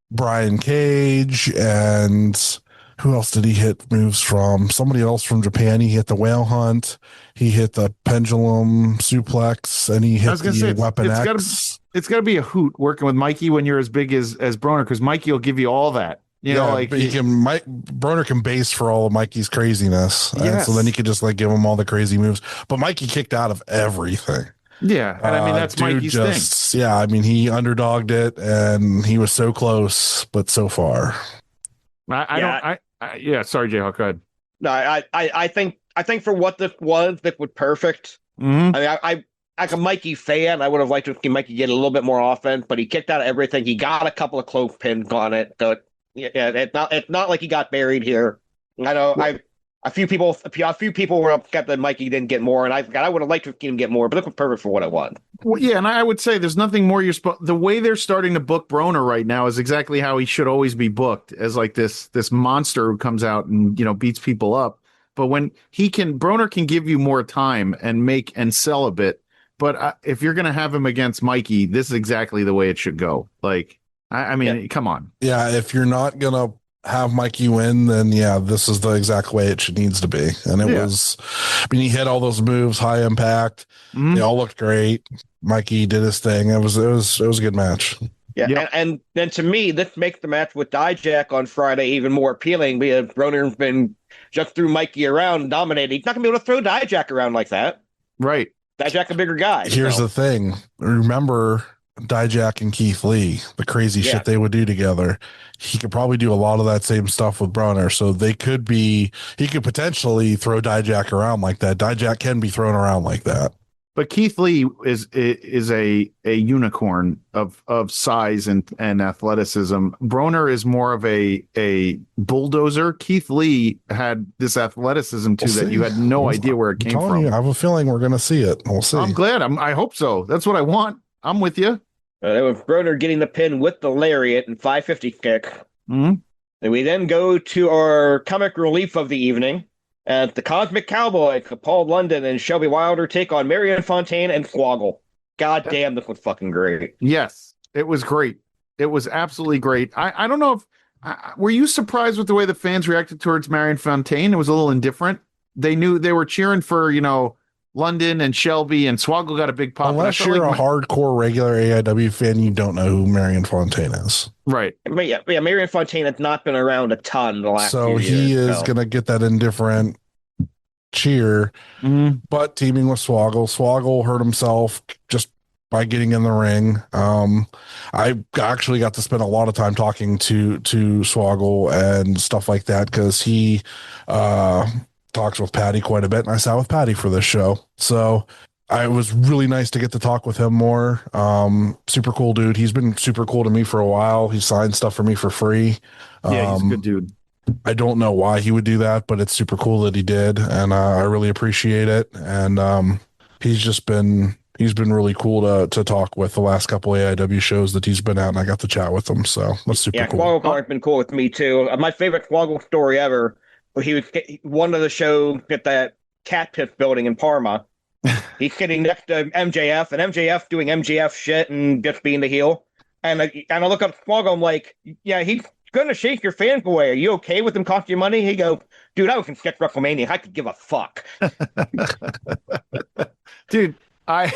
Brian Cage, and who else did he hit moves from? Somebody else from Japan. He hit the whale hunt. He hit the pendulum suplex, and he hit the Weapon X. It's got to be a hoot working with Mikey when you're as big as Broner, because Mikey will give you all that. Broner can base for all of Mikey's craziness. Yes. So then he could just like give him all the crazy moves. But Mikey kicked out of everything. Yeah. And I mean, that's Mikey's thing. Yeah. I mean, he underdogged it and he was so close, but so far. Sorry, JHawk, go ahead. No, I think for what this was perfect. Mm-hmm. I mean, like a Mikey fan, I would have liked to see Mikey get a little bit more offense, but he kicked out of everything. He got a couple of close pins on it. So it's not like he got buried here. I know a few people were upset that Mikey didn't get more, and I would have liked to see him get more, but it was perfect for what it was. Well, yeah, and I would say there's nothing more the way they're starting to book Broner right now is exactly how he should always be booked, as like this monster who comes out and beats people up. But when Broner can give you more time and make and sell a bit. But if you're going to have him against Mikey, this is exactly the way it should go. Like, I mean, come on. Yeah, if you're not going to have Mikey win, then this is the exact way it needs to be. And it was, I mean, he hit all those moves, high impact. They all looked great. Mikey did his thing. It was a good match. Yeah, yep. And then to me, this makes the match with Dijak on Friday even more appealing, because Broner's been just threw Mikey around, dominating. He's not going to be able to throw Dijak around like that. Right. Dijak a bigger guy. Here's the thing. Remember, Dijak and Keith Lee, the crazy shit they would do together. He could probably do a lot of that same stuff with Broner. So he could potentially throw Dijak around like that. Dijak can be thrown around like that. But Keith Lee is a unicorn of size and athleticism. Broner is more of a bulldozer. Keith Lee had this athleticism too that you had no idea where it came from. I have a feeling we're going to see it. We'll see. I'm glad. I hope so. That's what I want. I'm with you. With Broner getting the pin with the lariat and 550 kick. Mm-hmm. And we then go to our comic relief of the evening. At the Cosmic Cowboy, Paul London and Shelby Wilder take on Marion Fontaine and Swoggle. God damn, this was fucking great. Yes, it was great. It was absolutely great. I don't know if were you surprised with the way the fans reacted towards Marion Fontaine? It was a little indifferent. They knew they were cheering for, London and Shelby, and Swoggle got a big pop. Unless you're a hardcore regular AIW fan, you don't know who Marion Fontaine is. Right. But yeah, Marion Fontaine has not been around a ton the last few years. So he is going to get that indifferent cheer, but teaming with Swoggle. Swoggle hurt himself just by getting in the ring. I actually got to spend a lot of time talking to Swoggle and stuff like that because he talks with Patty quite a bit, and I sat with Patty for this show. So it was really nice to get to talk with him more. Super cool dude. He's been super cool to me for a while. He signed stuff for me for free. Yeah, he's a good dude. I don't know why he would do that, but it's super cool that he did, and I really appreciate it. And he's been really cool to talk with the last couple AIW shows that he's been at, and I got to chat with him. So that's super cool. Yeah, Swoggle has been cool with me too. My favorite Swoggle story ever. He was one of the show at that cat pit building in Parma. He's sitting next to MJF, and MJF doing MJF shit and just being the heel. And I look up Swoggle, I'm like, yeah, he's gonna shake your fans away. Are you okay with him costing you money? He go, dude, I was in sketch WrestleMania. I could give a fuck. Dude, I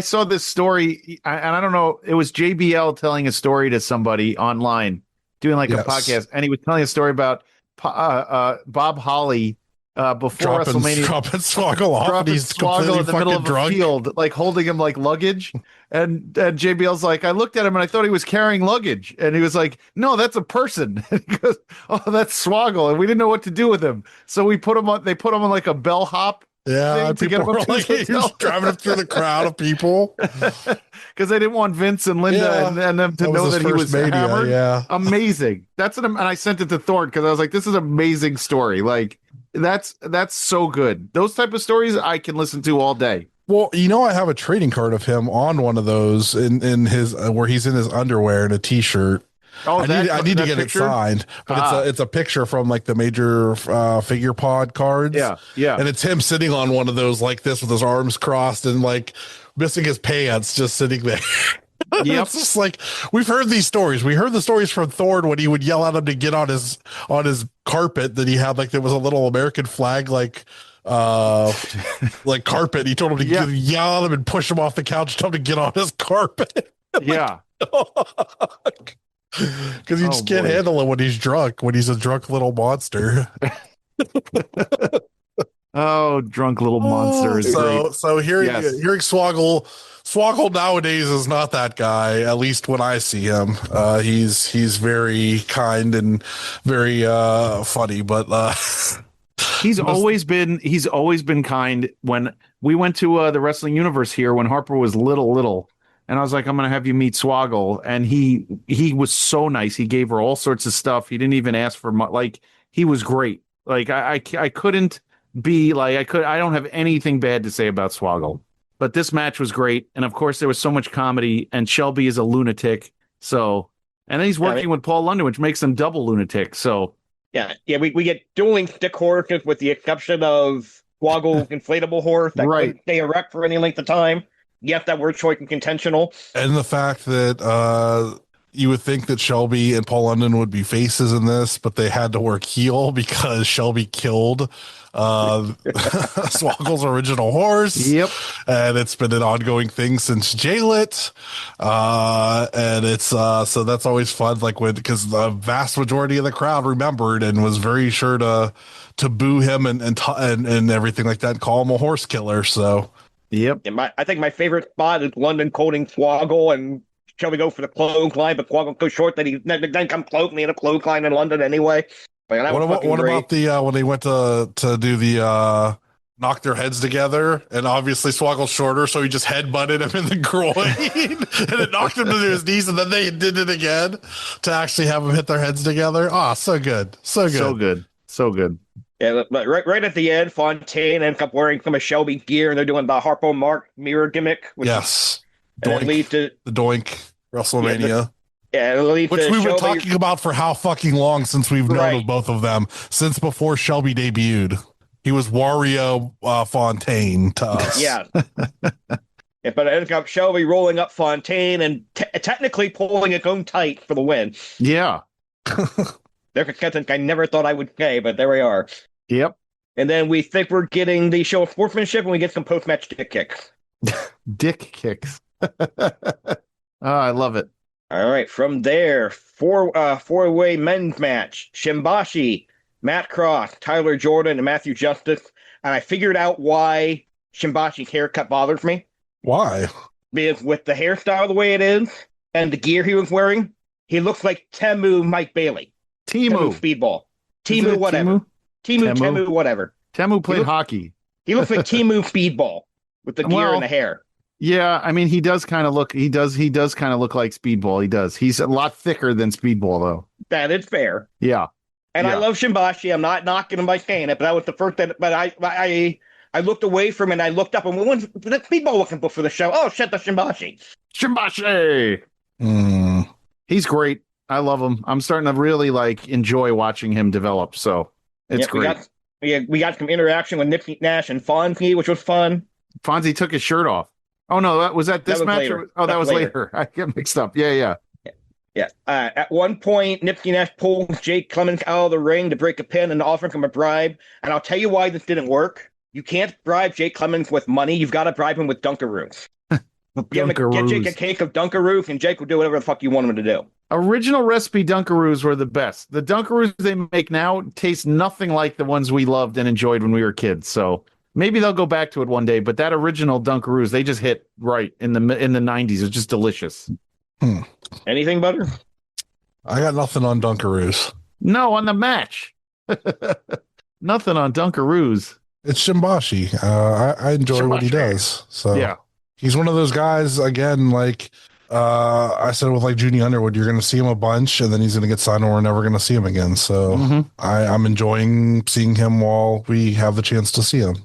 saw this story, and I don't know, it was JBL telling a story to somebody online, doing a podcast, and he was telling a story about Bob Holly before WrestleMania dropping Swoggle off, and he's completely in the middle of drunk. A field, holding him like luggage. And JBL's like, I looked at him and I thought he was carrying luggage, and he was like, no, that's a person. And he goes, oh, that's Swoggle, and we didn't know what to do with him, so they put him on like a bellhop. Yeah, people were like, he was driving up through the crowd of people because they didn't want Vince and Linda and them to know that he was hammered. Yeah, amazing. And I sent it to Thorne because I was like, this is an amazing story. Like that's so good. Those type of stories I can listen to all day. Well, I have a trading card of him on one of those in his where he's in his underwear and a t-shirt. Oh, I need to get it signed, but it's a picture from the major figure pod cards. Yeah, and it's him sitting on one of those like this with his arms crossed and missing his pants, just sitting there. Yep. It's just we've heard these stories. We heard the stories from Thorne when he would yell at him to get on his carpet that he had there was a little American flag carpet. He told him to yell at him and push him off the couch, tell him to get on his carpet. Yeah. Because you just can't handle it when he's drunk, when he's a drunk little monster. Oh, drunk little monster is great. So hearing Swoggle nowadays is not that guy, at least when I see him. He's very kind and very funny, but he's always been kind. When we went to the Wrestling Universe here when Harper was little, and I was like, I'm going to have you meet Swoggle. And he was so nice. He gave her all sorts of stuff. He didn't even ask for much. He was great. I couldn't be I don't have anything bad to say about Swoggle. But this match was great. And of course, there was so much comedy. And Shelby is a lunatic. So, and then he's working with Paul London, which makes him double lunatic. So, yeah, we get dueling stick horses with the exception of Swoggle's inflatable horse that couldn't stay erect for any length of time. Yep, that word choice intentional. And the fact that you would think that Shelby and Paul London would be faces in this, but they had to work heel because Shelby killed Swoggle's original horse. Yep. And it's been an ongoing thing since J-Lit. And it's so that's always fun, because the vast majority of the crowd remembered and was very sure to boo him and everything like that and call him a horse killer. So Yep. And I think my favorite spot is London quoting Swoggle and Shelby go for the clothesline, but Swoggle goes short. That he then come close and he had a clothesline in London anyway. Like, what about the when they went to do the knock their heads together, and obviously Swoggle's shorter, so he just headbutted him in the groin and it knocked him to his knees, and then they did it again to actually have them hit their heads together. Oh, so good. Yeah, but right at the end, Fontaine ends up wearing some of Shelby's gear, and they're doing the Harpo Mark mirror gimmick. Yes. Doink, the Doink WrestleMania. Which we've been talking about for how fucking long since we've known of both of them, since before Shelby debuted. He was Wario Fontaine to us. Yeah. But it ends up Shelby rolling up Fontaine and technically pulling it going tight for the win. Yeah. There's a sentence I never thought I would say, but there we are. Yep. And then we think we're getting the show of sportsmanship, and we get some post-match dick kicks. Dick kicks. I love it. All right. From there, four-way men's match. Shimbashi, Matt Cross, Tyler Jordan, and Matthew Justice. And I figured out why Shimbashi's haircut bothers me. Why? Because with the hairstyle the way it is and the gear he was wearing, he looks like Temu Mike Bailey. Temu Speedball. Temu whatever. Temu whatever. Temu played hockey. He looks like Temu Speedball with the gear and the hair. Yeah, I mean, he does kind of look like Speedball. He does. He's a lot thicker than Speedball, though. That is fair. Yeah. And I love Shimbashi. I'm not knocking him by saying it, but that was the first that. But I looked away from it and I looked up and went, when's the Speedball looking for the show? Oh shit, the Shimbashi. He's great. I love him. I'm starting to really enjoy watching him develop. So it's great. We got some interaction with Nipsey Nash and Fonzie, which was fun. Fonzie took his shirt off. Oh no, was that this match? That was later. I get mixed up. Yeah. At one point, Nipsey Nash pulls Jake Clemens out of the ring to break a pin and offer him a bribe. And I'll tell you why this didn't work. You can't bribe Jake Clemens with money. You've got to bribe him with Dunkaroos. Get Jake a cake of Dunkaroos, and Jake will do whatever the fuck you want him to do. Original recipe Dunkaroos were the best. The Dunkaroos they make now taste nothing like the ones we loved and enjoyed when we were kids. So maybe they'll go back to it one day. But that original Dunkaroos, they just hit right in the 90s. It's just delicious. Anything, Butter? I got nothing on Dunkaroos. No, on the match. Nothing on Dunkaroos. It's Shimbashi. I enjoy what he does. So yeah, he's one of those guys. Again, I said with Junie Underwood, you're going to see him a bunch, and then he's going to get signed, and we're never going to see him again. So I'm enjoying seeing him while we have the chance to see him.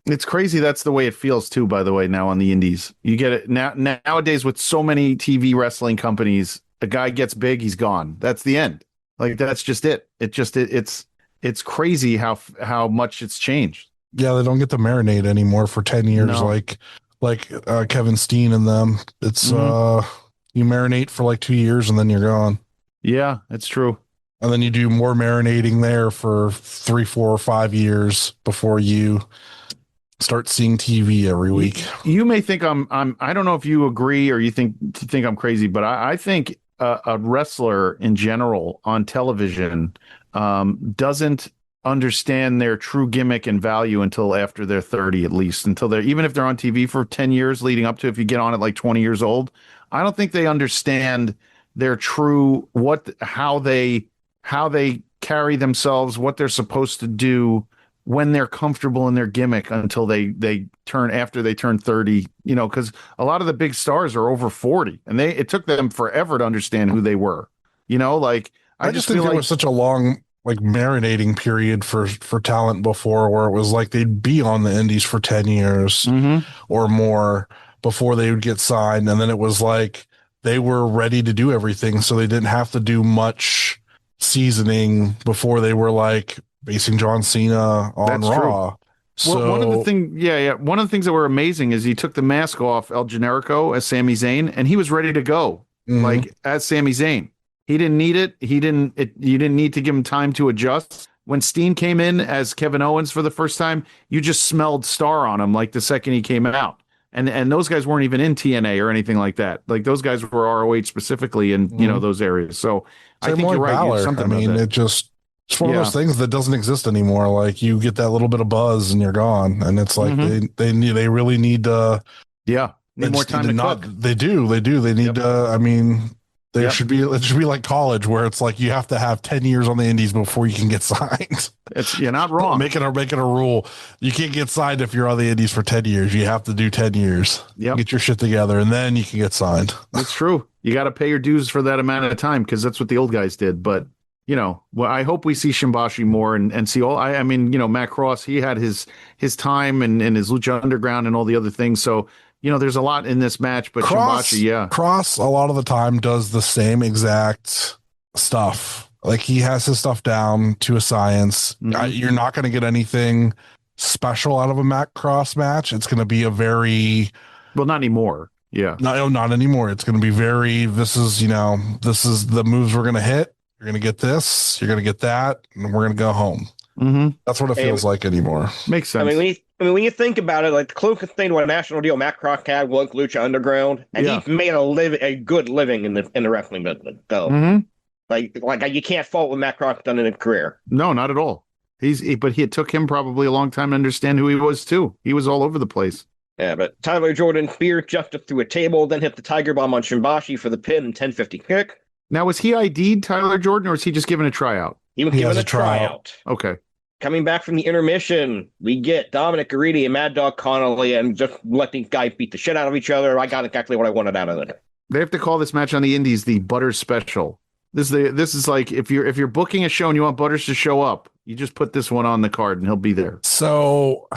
It's crazy. That's the way it feels too. By the way, now on the indies, you get it nowadays with so many TV wrestling companies. A guy gets big, he's gone. That's the end. That's just it. It's crazy how much it's changed. Yeah, they don't get to marinate anymore for 10 years like Kevin Steen and them. It's you marinate for 2 years and then you're gone. Yeah, it's true. And then you do more marinating there for 3, 4, or 5 years before you start seeing TV every week. You may think I don't know if you agree or you think I'm crazy, but I think a wrestler in general on television doesn't understand their true gimmick and value until after they're 30, at least, even if they're on TV for 10 years leading up to, if you get on at 20 years old, I don't think they understand their true, how they carry themselves, what they're supposed to do when they're comfortable in their gimmick until they turn 30, because a lot of the big stars are over 40 and it took them forever to understand who they were, I just think there was such a long marinating period for talent before, where it was they'd be on the indies for 10 years or more before they would get signed. And then it was they were ready to do everything. So they didn't have to do much seasoning before they were facing John Cena on Raw. True. So one of the things that were amazing is he took the mask off El Generico as Sami Zayn, and he was ready to go as Sami Zayn. He didn't need it. You didn't need to give him time to adjust. When Steen came in as Kevin Owens for the first time, you just smelled star on him the second he came out. And those guys weren't even in TNA or anything like that. Those guys were ROH specifically in those areas. So I think you're right. Balor. It just It's one of those things that doesn't exist anymore. Like you get that little bit of buzz and you're gone. And it's like they really need to need more time to cook. They do. They need I mean, it should be like college where it's like you have to have 10 years on the indies before you can get signed. You're not wrong. Make it a rule. You can't get signed if you're on the indies for 10 years. You have to do 10 years. Get your shit together and then you can get signed. That's true. You got to pay your dues for that amount of time because that's what the old guys did. But I hope we see Shimbashi more and see all. I mean, Matt Cross, he had his time and his Lucha Underground and all the other things. So, there's a lot in this match. But Shimbashi, Cross, a lot of the time does the same exact stuff. Like he has his stuff down to a science. You're not going to get anything special out of a Matt Cross match. It's going to be a very not anymore. Yeah, not anymore. It's going to be very. This is the moves we're going to hit. You're going to get this, you're going to get that, and we're going to go home. That's what it feels like anymore. Makes sense. I mean, when you think about it, like the closest thing to a national deal Matt Cross had was Lucha Underground, and he's made a good living in the wrestling business. So, like you can't fault what Matt Cross done in his career. No, not at all. But it took him probably a long time to understand who he was too. He was all over the place. Yeah, but Tyler Jordan speared Justice through a table, then hit the Tiger Bomb on Shimbashi for the pin and 1050 kick. Now, was he ID'd, Tyler Jordan, or was he just given a tryout? He was given a tryout. Okay. Coming back from the intermission, we get Dominic Garidi and Mad Dog Connolly and just let these guys beat the shit out of each other. I got exactly what I wanted out of it. They have to call this match on the indies the Butters Special. This is like if you're booking a show and you want Butters to show up, you just put this one on the card and he'll be there. So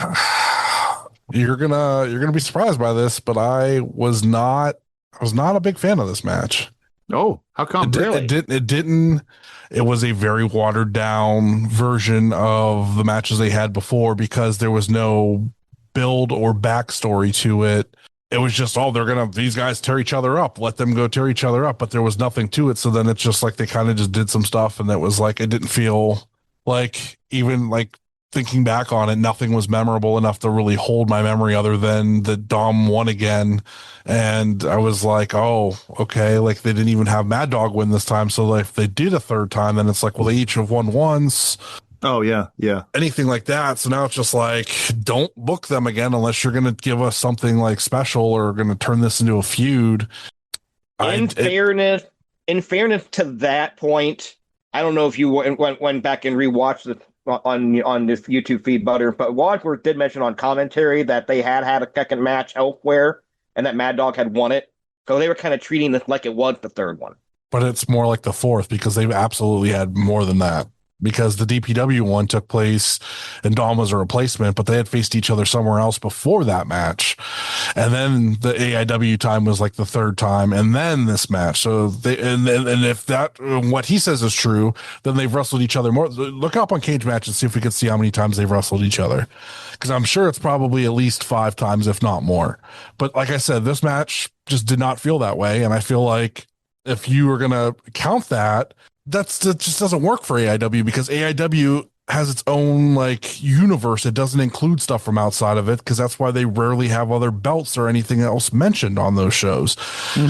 you're gonna be surprised by this, but I was not a big fan of this match. Oh, how come? It was a very watered down version of the matches they had before because there was no build or backstory to it. It was just, these guys tear each other up. Let them go tear each other up. But there was nothing to it. So then it's just like they kind of just did some stuff. And it was like, it didn't feel like, even like thinking back on it, nothing was memorable enough to really hold my memory other than the Dom won again. And I was like, oh, okay. Like they didn't even have Mad Dog win this time. So like if they did a third time, then it's like, well, they each have won once. Oh, yeah. Anything like that. So now it's just like, don't book them again unless you're going to give us something like special or going to turn this into a feud. In fairness to that point, I don't know if you went back and rewatched it on this YouTube feed, Butter, but Wadsworth did mention on commentary that they had a second match elsewhere and that Mad Dog had won it. So they were kind of treating this like it was the third one. But it's more like the fourth because they've absolutely had more than that. Because the DPW one took place and Dom was a replacement, but they had faced each other somewhere else before that match. And then the AIW time was like the third time, and then this match. So and if that what he says is true, then they've wrestled each other more. Look up on Cage Match and see if we can see how many times they've wrestled each other. Because I'm sure it's probably at least 5 times, if not more. But like I said, this match just did not feel that way. And I feel like if you were going to count that just doesn't work for AIW because AIW has its own like universe. It doesn't include stuff from outside of it because that's why they rarely have other belts or anything else mentioned on those shows.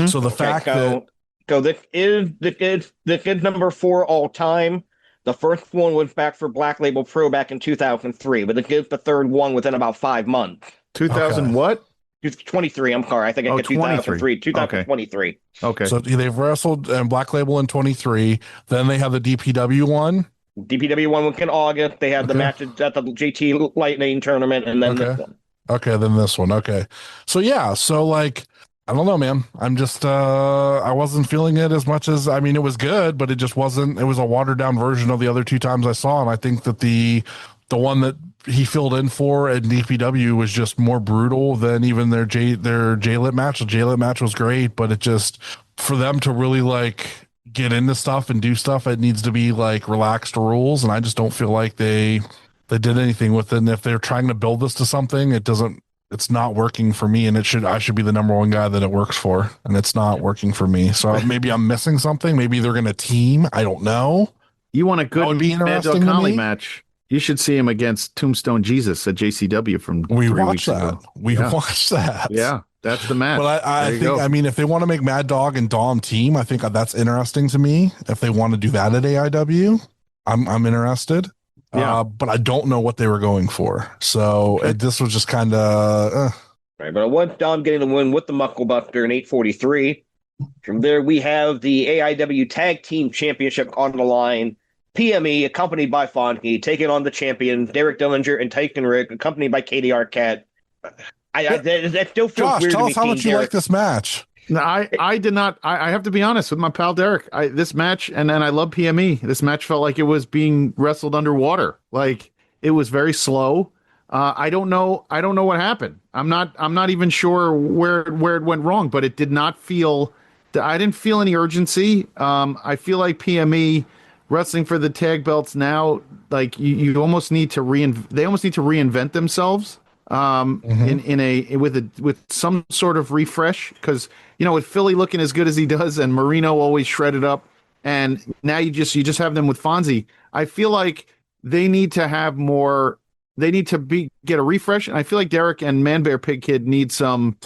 So the fact that this is number 4 all time. The first one was back for Black Label Pro back in 2003, but it gives the third one within about 5 months. 2000 what? 23. I'm sorry. I think I get 2003. 2023. Okay. So they've wrestled in Black Label in 23. Then they have the DPW one. DPW one was in August. They had the matches at the JT Lightning tournament, and then this one. Okay, then this one. Okay. So yeah. So like, I don't know, man. I'm just I wasn't feeling it as much as it was good, but it just wasn't. It was a watered down version of the other 2 times I saw, and I think that the one that he filled in for at DPW was just more brutal than even their J-Lit match. The J-Lit match was great, but it just, for them to really like get into stuff and do stuff, it needs to be like relaxed rules. And I just don't feel like they did anything with it. And if they're trying to build this to something, it's not working for me. And I should be the number 1 guy that it works for. And it's not working for me. So maybe I'm missing something. Maybe they're going to team. I don't know. You want a good Mad Dog Connolly match? You should see him against Tombstone Jesus at JCW from 3 weeks ago. We watched that. Yeah, that's the match. But I think, if they want to make Mad Dog and Dom team, I think that's interesting to me. If they want to do that at AIW, I'm interested. Yeah. But I don't know what they were going for. So this was just kind of Right, but I want Dom getting the win with the Mucklebuster in 8:43. From there, we have the AIW Tag Team Championship on the line. PME, accompanied by Fonky, taking on the champion, Derek Dillinger and Tyson Rick, accompanied by Katie Arquette. That still feels Josh, weird tell to me. us how much you like this match. No, I did not. I have to be honest with my pal Derek. This match, and I love PME. This match felt like it was being wrestled underwater. Like it was very slow. I don't know what happened. I'm not even sure where it went wrong, but it did not feel. I didn't feel any urgency. I feel like PME wrestling for the tag belts now. Like you almost need to they almost need to reinvent themselves. With some sort of refresh, because with Philly looking as good as he does and Marino always shredded up, and now you just have them with Fonzie. I feel like they need to have more. They need to get a refresh, and I feel like Derek and Man Bear Pig Kid need some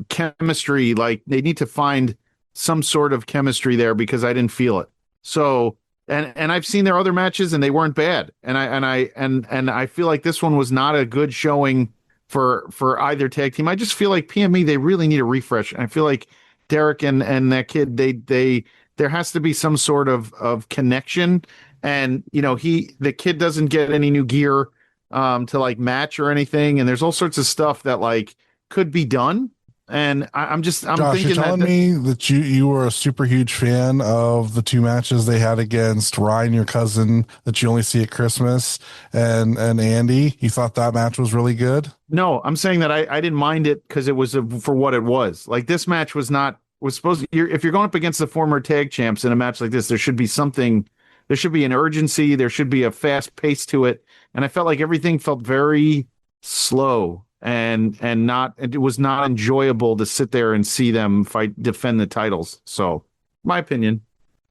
chemistry. Like they need to find some sort of chemistry there, because I didn't feel it. So. And I've seen their other matches and they weren't bad. And I feel like this one was not a good showing for either tag team. I just feel like PME, they really need a refresh. And I feel like Derek and that kid, there has to be some sort of connection. And the kid doesn't get any new gear to like match or anything. And there's all sorts of stuff that like could be done. And I'm Josh, thinking you're telling me that you were a super huge fan of the two matches they had against Ryan, your cousin, that you only see at Christmas, and Andy. You thought that match was really good? No, I'm saying that I didn't mind it because it was for what it was. Like this match was supposed to, if you're going up against the former tag champs in a match like this, there should be something. There should be an urgency. There should be a fast pace to it. And I felt like everything felt very slow. And it was not enjoyable to sit there and see them defend the titles. So, my opinion.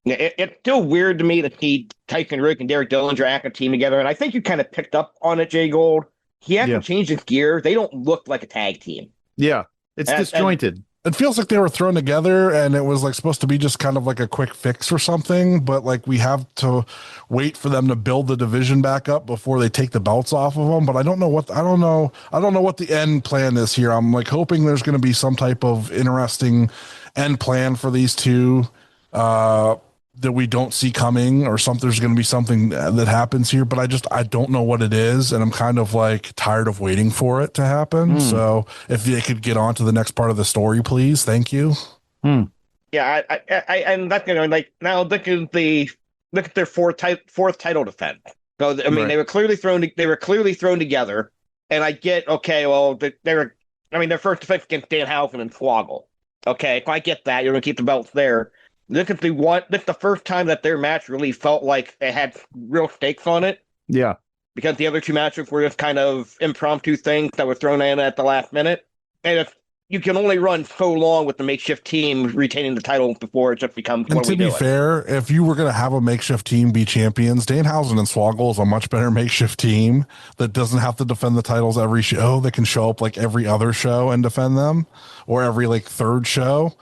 Yeah, it's still weird to me to see Tyson Rick and Derek Dillinger act a team together. And I think you kind of picked up on it, Jay Gold. He hasn't changed his gear. They don't look like a tag team. Yeah, it's disjointed. It feels like they were thrown together and it was like supposed to be just kind of like a quick fix or something, but like we have to wait for them to build the division back up before they take the belts off of them. But I don't know what the end plan is here. I'm like hoping there's going to be some type of interesting end plan for these two that we don't see coming, or something. There's going to be something that happens here, but I don't know what it is, and I'm kind of like tired of waiting for it to happen. So if they could get on to the next part of the story, please. Thank you. Yeah, I'm not gonna like now. Look at their fourth title defense. So I mean, they were clearly thrown together, and I get well, their first defense against Dan Housen and Swoggle. Okay, I get that. You're gonna keep the belts there. This is the first time that their match really felt like it had real stakes on it. Yeah. Because the other two matches were just kind of impromptu things that were thrown in at the last minute. And if you can only run so long with the makeshift team retaining the title before it just becomes what we do. To be fair, if you were going to have a makeshift team be champions, Danhausen and Swoggle is a much better makeshift team that doesn't have to defend the titles every show. They can show up like every other show and defend them, or every like third show.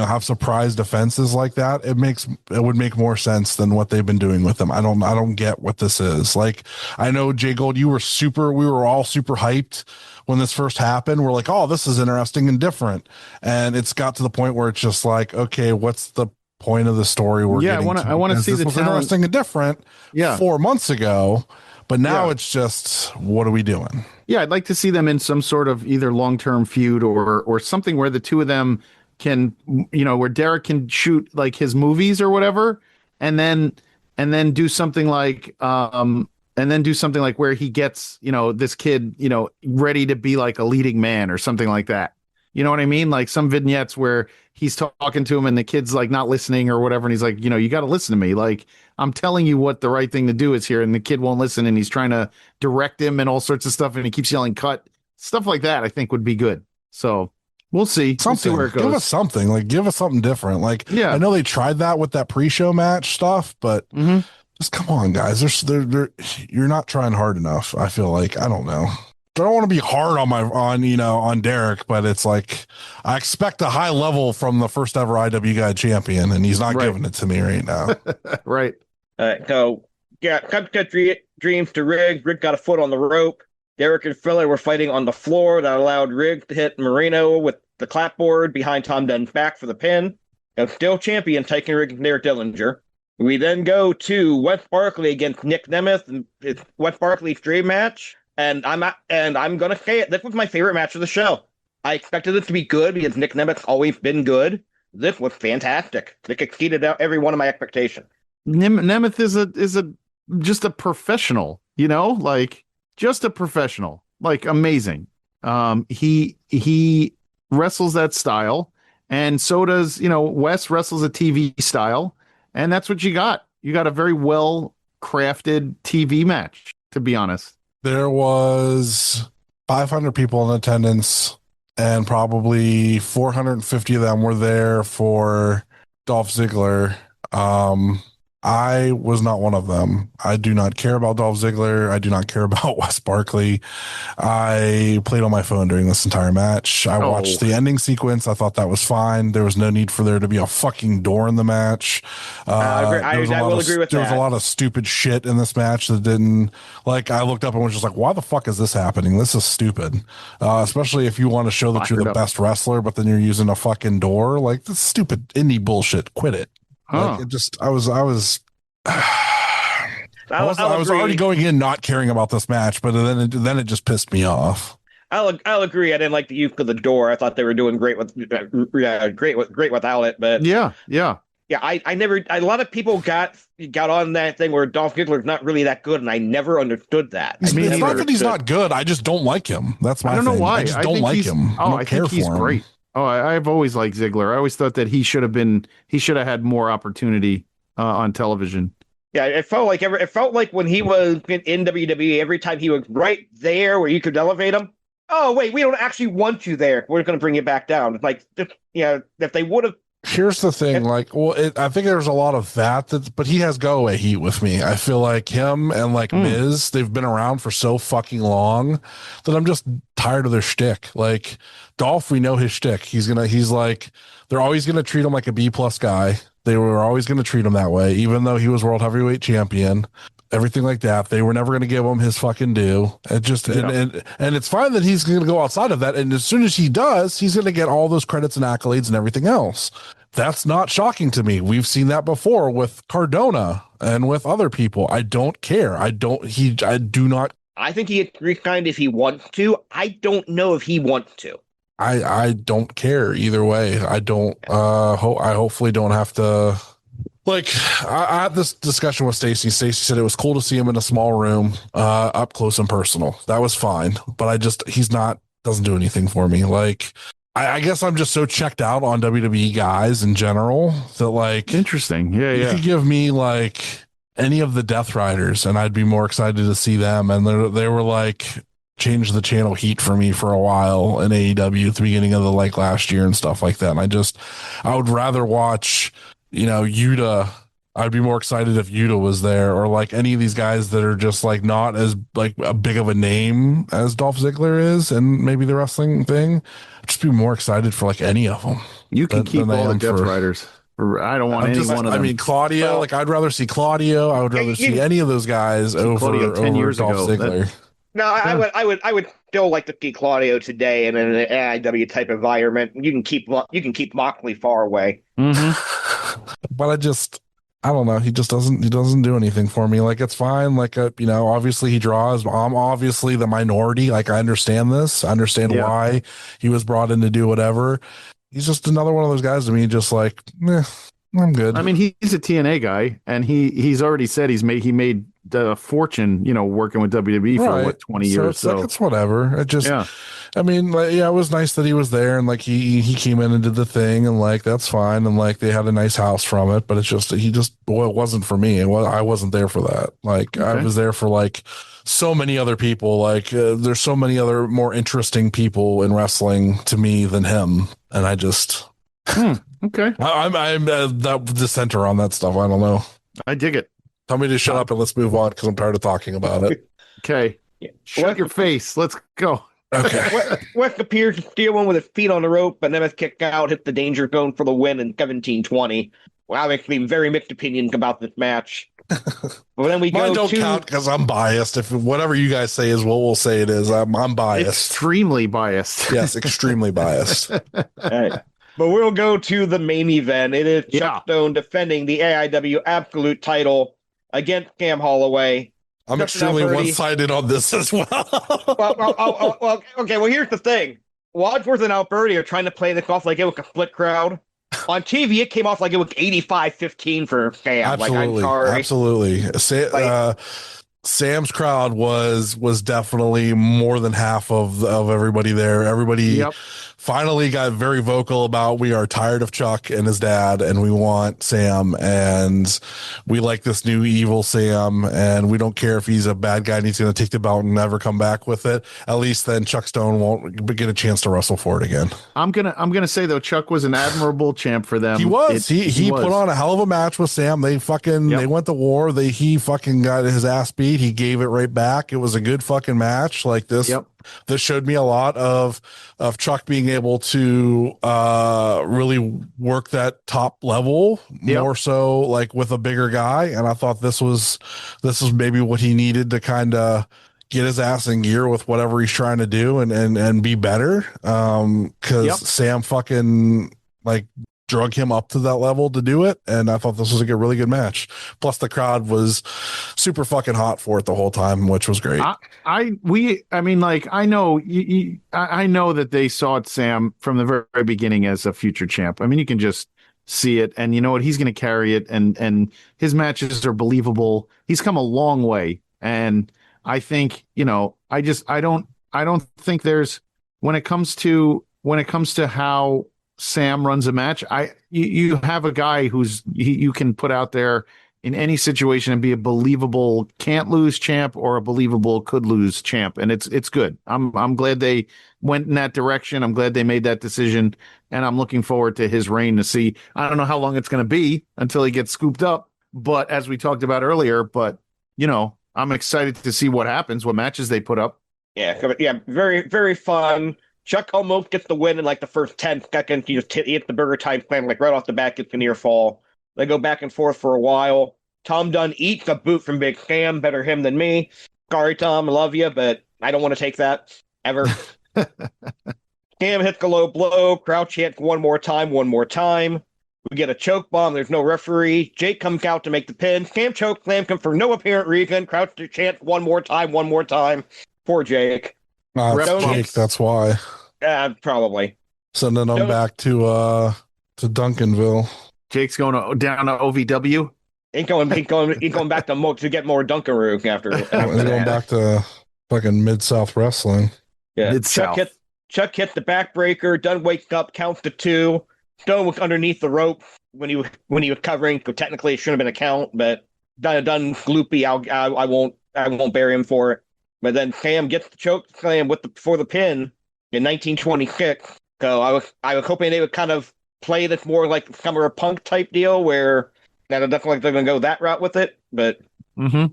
Have surprise defenses like that. It would make more sense than what they've been doing with them. I don't get what this is. Like, I know Jay Gold, we were all super hyped when this first happened. We're like, oh, this is interesting and different. And it's got to the point where it's just like, okay, what's the point of the story I want to see the talent. Interesting and different 4 months ago. But now it's just, what are we doing? Yeah, I'd like to see them in some sort of either long-term feud or something where the two of them can, where Derek can shoot like his movies or whatever, and then do something like where he gets, this kid, ready to be like a leading man or something like that. You know what I mean? Like some vignettes where he's talking to him and the kid's like not listening or whatever. And he's like, you got to listen to me. Like, I'm telling you what the right thing to do is here. And the kid won't listen and he's trying to direct him and all sorts of stuff. And he keeps yelling, cut. Stuff like that, I think would be good. So we'll see. Something. We'll see where it goes. Give us something. Like, give us something different. Like, I know they tried that with that pre-show match stuff, but just come on, guys. You're not trying hard enough. I feel like, I don't know. don't want to be hard on Derek, but it's like I expect a high level from the first ever IW Guide champion, and he's not giving it to me right now. Right. So yeah, cut dreams to Rig. Rig got a foot on the rope. Derek and Filler were fighting on the floor. That allowed Rig to hit Marino with the clapboard behind Tom Dunn's back for the pin. And still champion taking Rig and Derek Dillinger. We then go to Wes Barkley against Nick Nemeth, and it's Wes Barkley's dream match. And I'm gonna say it. This was my favorite match of the show. I expected it to be good because Nick Nemeth's always been good. This was fantastic. It exceeded out every one of my expectations. Nemeth is just a professional, like just a professional, like amazing. He wrestles that style, and so does Wes wrestles a TV style, and that's what you got. You got a very well crafted TV match, to be honest. There was 500 people in attendance, and probably 450 of them were there for Dolph Ziggler. I was not one of them. I do not care about Dolph Ziggler. I do not care about Wes Barkley. I played on my phone during this entire match. I watched the ending sequence. I thought that was fine. There was no need for there to be a fucking door in the match. I will agree with that. There was a lot of stupid shit in this match that didn't, like, I looked up and was just like, why the fuck is this happening? This is stupid. Especially if you want to show that you're the best wrestler, but then you're using a fucking door. Like, this stupid indie bullshit. Quit it. Like, it just, I was already going in not caring about this match, but then it just pissed me off. I'll agree. I didn't like the use of the door. I thought they were doing great great without it. But yeah. I never. A lot of people got on that thing where Dolph Ziggler's not really that good, and I never understood that. It's not that he's not good. I just don't like him. That's my thing. I don't know why. I just don't like him. I think he's great. I've always liked Ziggler. I always thought that he should have had more opportunity on television. Yeah, it felt like when he was in WWE, every time he was right there where you could elevate him. Oh wait, we don't actually want you there. We're going to bring you back down. It's like, if they would have. Here's the thing, I think there's a lot of that, but he has go away heat with me. I feel like him and Miz, they've been around for so fucking long that I'm just tired of their shtick. Like Dolph, we know his shtick. They're always gonna treat him like a B+ guy. They were always gonna treat him that way, even though he was world heavyweight champion. Everything like that. They were never going to give him his fucking due. And it's fine that he's going to go outside of that. And as soon as he does, he's going to get all those credits and accolades and everything else. That's not shocking to me. We've seen that before with Cardona and with other people. I don't care. I do not. I think he gets re-signed if he wants to. I don't know if he wants to. I don't care either way. I don't. I hopefully don't have to. Like, I had this discussion with Stacy. Stacy said it was cool to see him in a small room, up close and personal. That was fine, but doesn't do anything for me. Like, I guess I'm just so checked out on WWE guys in general that interesting. Yeah. You could give me any of the Death Riders and I'd be more excited to see them. And they were change the channel heat for me for a while in AEW at the beginning of the last year and stuff like that. And I would rather watch, Yuta. I'd be more excited if Yuta was there or any of these guys that are just not as a big of a name as Dolph Ziggler is and maybe the wrestling thing. I'd just be more excited for any of them. You can keep all the Death Riders. I don't want any one of them. I mean, Claudio, I'd rather see Claudio. I would rather see any of those guys over 10 years Dolph Ziggler. No, I would still like to see Claudio today in an AIW type environment. You can keep Moxley far away. Mm-hmm. But I don't know. He doesn't do anything for me. It's fine. Obviously he draws. I'm obviously the minority. I understand this. I understand why he was brought in to do whatever. He's just another one of those guys to me. Just I'm good. I mean, he's a TNA guy, and he's already said he made the fortune, working with WWE for 20 years. So it's whatever. It just, I mean, it was nice that he was there and he came in and did the thing and that's fine. And they had a nice house from it, but it's just, it wasn't for me. I wasn't there for that. I was there for so many other people. There's so many other more interesting people in wrestling to me than him. And I just, okay. I'm the dissenter on that stuff. I don't know. I dig it. Tell me to shut up and let's move on because I'm tired of talking about it. Okay. Shut your face. Let's go. Okay. West appears to steal one with his feet on the rope, but then was kicked out, hit the danger zone for the win in 17-20. Well, obviously, very mixed opinions about this match. But then we Mine go don't to count because I'm biased. If whatever you guys say is what we'll say it is, I'm biased. Extremely biased. Yes, extremely biased. Right. But we'll go to the main event. It is Chuck Stone defending the AIW Absolute title against Cam Holloway. I'm extremely one-sided on this as well. well, okay. Well, here's the thing: Wadsworth and Alberti are trying to play this off like it was a split crowd. On TV, it came off like it was 85-15 for Cam. Absolutely, like, I'm sorry. Absolutely. Sam's crowd was definitely more than half of everybody there. Everybody finally got very vocal about we are tired of Chuck and his dad, and we want Sam, and we like this new evil Sam, and we don't care if he's a bad guy and he's going to take the belt and never come back with it. At least then Chuck Stone won't get a chance to wrestle for it again. I'm gonna say though, Chuck was an admirable champ for them. He was. He put on a hell of a match with Sam. They went to war. He fucking got his ass beat. He gave it right back. It was a good fucking match. Like this. This showed me a lot of Chuck being able to really work that top level more so like with a bigger guy. And I thought this was maybe what he needed to kind of get his ass in gear with whatever he's trying to do and be better. Cause Sam fucking like drug him up to that level to do it, and I thought this was a really good match. Plus the crowd was super fucking hot for it the whole time, which was great. I know that they saw Sam from the very, very beginning as a future champ. I mean, you can just see it, and you know what, he's going to carry it, and his matches are believable. He's come a long way, and I think, you know, I don't think there's when it comes to how Sam runs a match, you have a guy you can put out there in any situation and be a believable can't lose champ or a believable could lose champ, and it's good. I'm glad they went in that direction. I'm glad they made that decision, and I'm looking forward to his reign to see. I don't know how long it's going to be until he gets scooped up, but as we talked about earlier, but you know, I'm excited to see what happens, what matches they put up. Yeah, very, very fun. Chuck almost gets the win in like the first 10 seconds. He just hit the Burger Time Slam like right off the bat, gets a near fall. They go back and forth for a while. Tom Dunn eats a boot from Big Sam. Better him than me. Sorry, Tom. I love you, but I don't want to take that ever. Sam hits a low blow. Crowd chants one more time. We get a choke bomb. There's no referee. Jake comes out to make the pin. Sam choke slam him for no apparent reason. Crowd chants one more time. Poor Jake. Jake, that's why. Probably. Sending them back to Duncanville. Jake's going down to OVW. Ain't going back to get more Dunkaroo after. He's going back to fucking Mid-South Wrestling. Yeah. Mid-South. Chuck hits the backbreaker. Dunn wakes up, counts to 2. Stone was underneath the rope when he was covering. So technically, it shouldn't have been a count, but Dunn gloopy. I won't bury him for it. But then Sam gets the choke slam for the pin in 1926. So I was hoping they would kind of play this more like some of a Punk type deal where they're definitely going to go that route with it. But I'm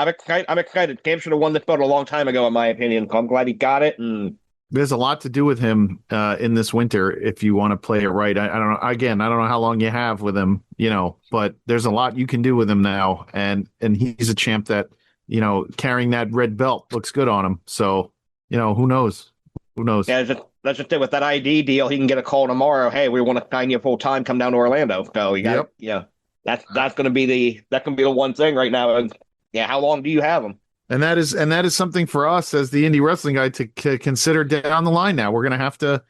excited. Sam should have won this belt a long time ago, in my opinion. So I'm glad he got it. And there's a lot to do with him in this winter if you want to play it right. I don't know. Again, I don't know how long you have with him, you know, but there's a lot you can do with him now, and he's a champ that, you know, carrying that red belt looks good on him. So, you know, who knows? Yeah, that's just it. With that ID deal, he can get a call tomorrow. Hey, we want to sign you full time. Come down to Orlando. So you got that's going to be the one thing right now. And yeah, how long do you have him? And that is something for us as the indie wrestling guy to consider down the line. Now we're going to have to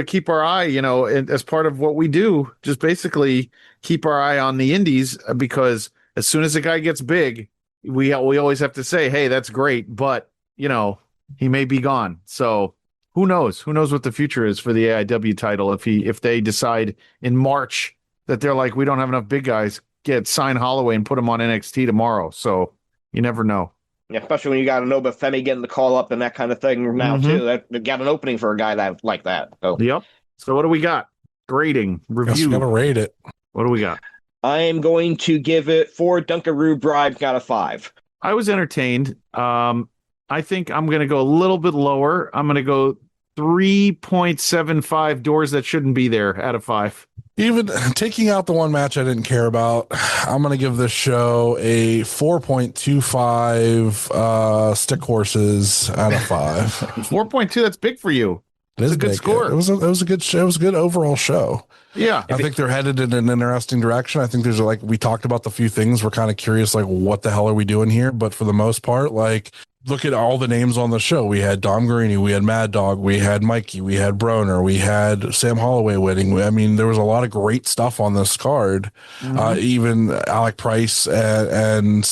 keep our eye, you know, as part of what we do, just basically keep our eye on the indies, because as soon as a guy gets big, we always have to say, hey, that's great, but you know, he may be gone. So who knows? Who knows what the future is for the AIW title if they decide in March that they're like, we don't have enough big guys, sign Holloway and put him on NXT tomorrow. So you never know. Yeah, especially when you got a Nova Femi getting the call up and that kind of thing now too. That got an opening for a guy like that. So. Yep. So what do we got? Grading, review. Gonna rate it. What do we got? I am going to give it 4 Dunkaroo bribes out of 5. I was entertained. I think I'm going to go a little bit lower. I'm going to go 3.75 doors that shouldn't be there out of 5. Even taking out the one match I didn't care about, I'm going to give this show a 4.25 stick horses out of 5. 4.2, that's big for you. It's a good score. It was a good show. It was a good overall show. Yeah. I think they're headed in an interesting direction. I think there's like, we talked about the few things. We're kind of curious, like, what the hell are we doing here? But for the most part, like, look at all the names on the show. We had Dom Guarini, we had Mad Dog, we had Mikey, we had Broner, we had Sam Holloway winning. I mean, there was a lot of great stuff on this card. Even Alec Price and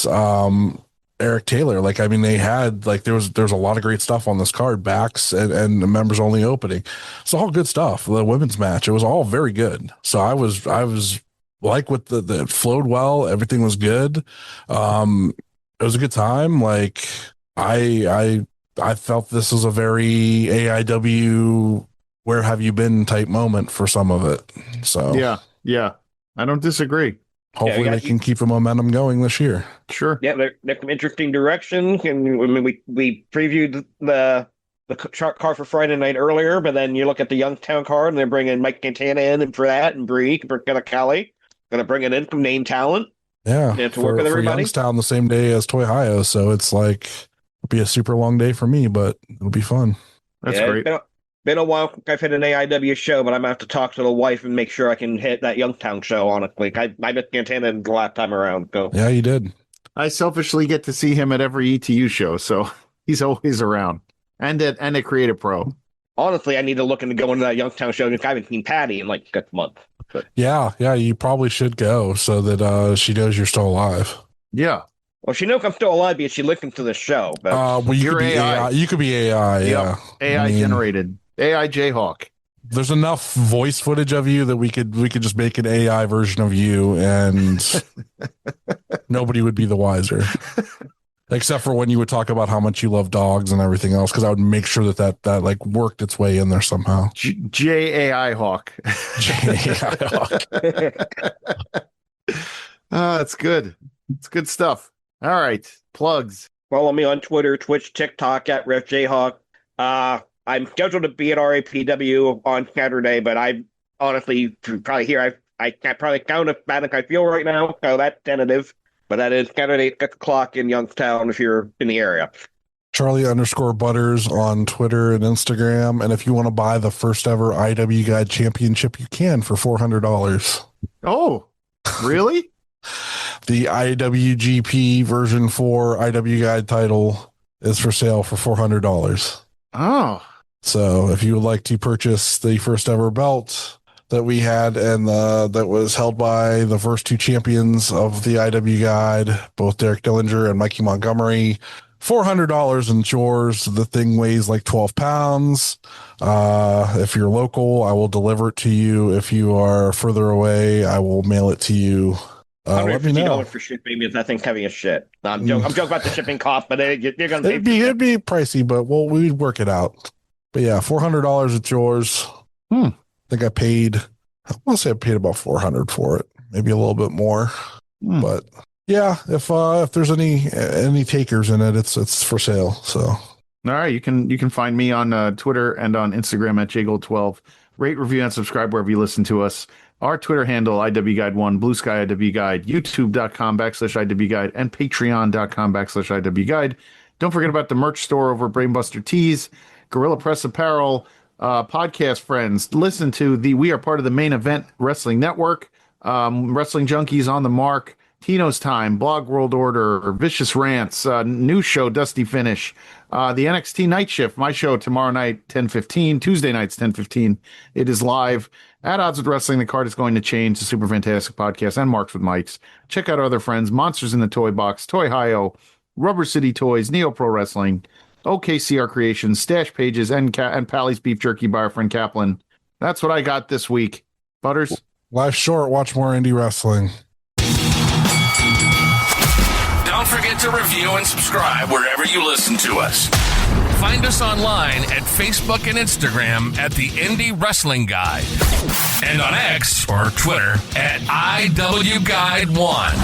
Eric Taylor. Like, I mean, they had, like, there's a lot of great stuff on this card, backs and members only opening. It's all good stuff. The women's match, it was all very good. So I was like, with the flowed well, everything was good. It was a good time. Like, I felt this was a very AIW where have you been type moment for some of it. So yeah, I don't disagree. Hopefully they can keep the momentum going this year. Sure. Yeah, they're some interesting direction. And I mean, we previewed the card for Friday night earlier, but then you look at the Youngstown card and they're bringing Mike Cantana in and for that, and Bree Kelly going to bring it in from name talent. Yeah, to work with everybody. Youngstown the same day as Toy Hio, so it's like it'll be a super long day for me, but it'll be fun. That's great. Been a while since I've hit an AIW show, but I'm gonna have to talk to the wife and make sure I can hit that Youngstown show. Honestly, I met Cantana the last time around. So yeah, you did. I selfishly get to see him at every ETU show, so he's always around, and at Creative Pro. Honestly, I need to look into going to that Youngstown show. I haven't seen Patty in like 6 months. But. Yeah, you probably should go so that she knows you're still alive. Yeah. Well, she knows I'm still alive because she listened to the show. But well, you could be AI. You could be AI. Yep. Yeah, AI generated. AI JHawk. There's enough voice footage of you that we could just make an AI version of you, and nobody would be the wiser, except for when you would talk about how much you love dogs and everything else. Because I would make sure that like worked its way in there somehow. JAI Hawk. JAI Hawk. It's good. It's good stuff. All right, plugs. Follow me on Twitter, Twitch, TikTok at RefJHawk. I'm scheduled to be at RAPW on Saturday, but I honestly probably here I can't probably count as bad as I feel right now, so that's tentative. But that is Saturday at 6 o'clock in Youngstown if you're in the area. Charlie_Butters on Twitter and Instagram, and if you want to buy the first ever IW Guide Championship, you can for $400. Oh, really? The IWGP version 4 IW Guide title is for sale for $400. Oh. So if you would like to purchase the first ever belt that we had and that was held by the first 2 champions of the IW Guide, both Derek Dillinger and Mikey Montgomery, $400 and yours. The thing weighs like 12 pounds. If you're local, I will deliver it to you. If you are further away, I will mail it to you. Let me know. $150 for shipping because that thing's heavy as shit. No, I'm joking about the shipping cost, but you're going to pay. It'd be pricey, but we'd work it out. But yeah, $400. It's yours. I think I paid about $400 for it, maybe a little bit more. But yeah, if there's any takers in it, it's for sale. So all right, you can find me on Twitter and on Instagram at JGold12. Rate, review, and subscribe wherever you listen to us. Our Twitter handle, IWGuide1, Blue Sky IW Guide, YouTube.com/IW Guide, and Patreon.com/IW Guide. Don't forget about the merch store over at Brainbuster Tees, Gorilla Press Apparel, podcast friends. Listen to We are part of the Main Event Wrestling Network, Wrestling Junkies on the Mark, Tino's Time, Blog World Order, Vicious Rants, new show, Dusty Finish, the NXT Night Shift, my show tomorrow night, 10:15, Tuesday nights, 10:15. It is live. At Odds with Wrestling, the card is going to change. The Super Fantastic Podcast and Marks with Mikes. Check out our other friends, Monsters in the Toy Box, Toy Hio, Rubber City Toys, Neo Pro Wrestling, OKCR Creations, Stash Pages, and Pally's Beef Jerky by our friend Kaplan. That's what I got this week. Butters? Life's short. Watch more indie wrestling. Don't forget to review and subscribe wherever you listen to us. Find us online at Facebook and Instagram at the Indie Wrestling Guide. And on X or Twitter at IW Guide 1.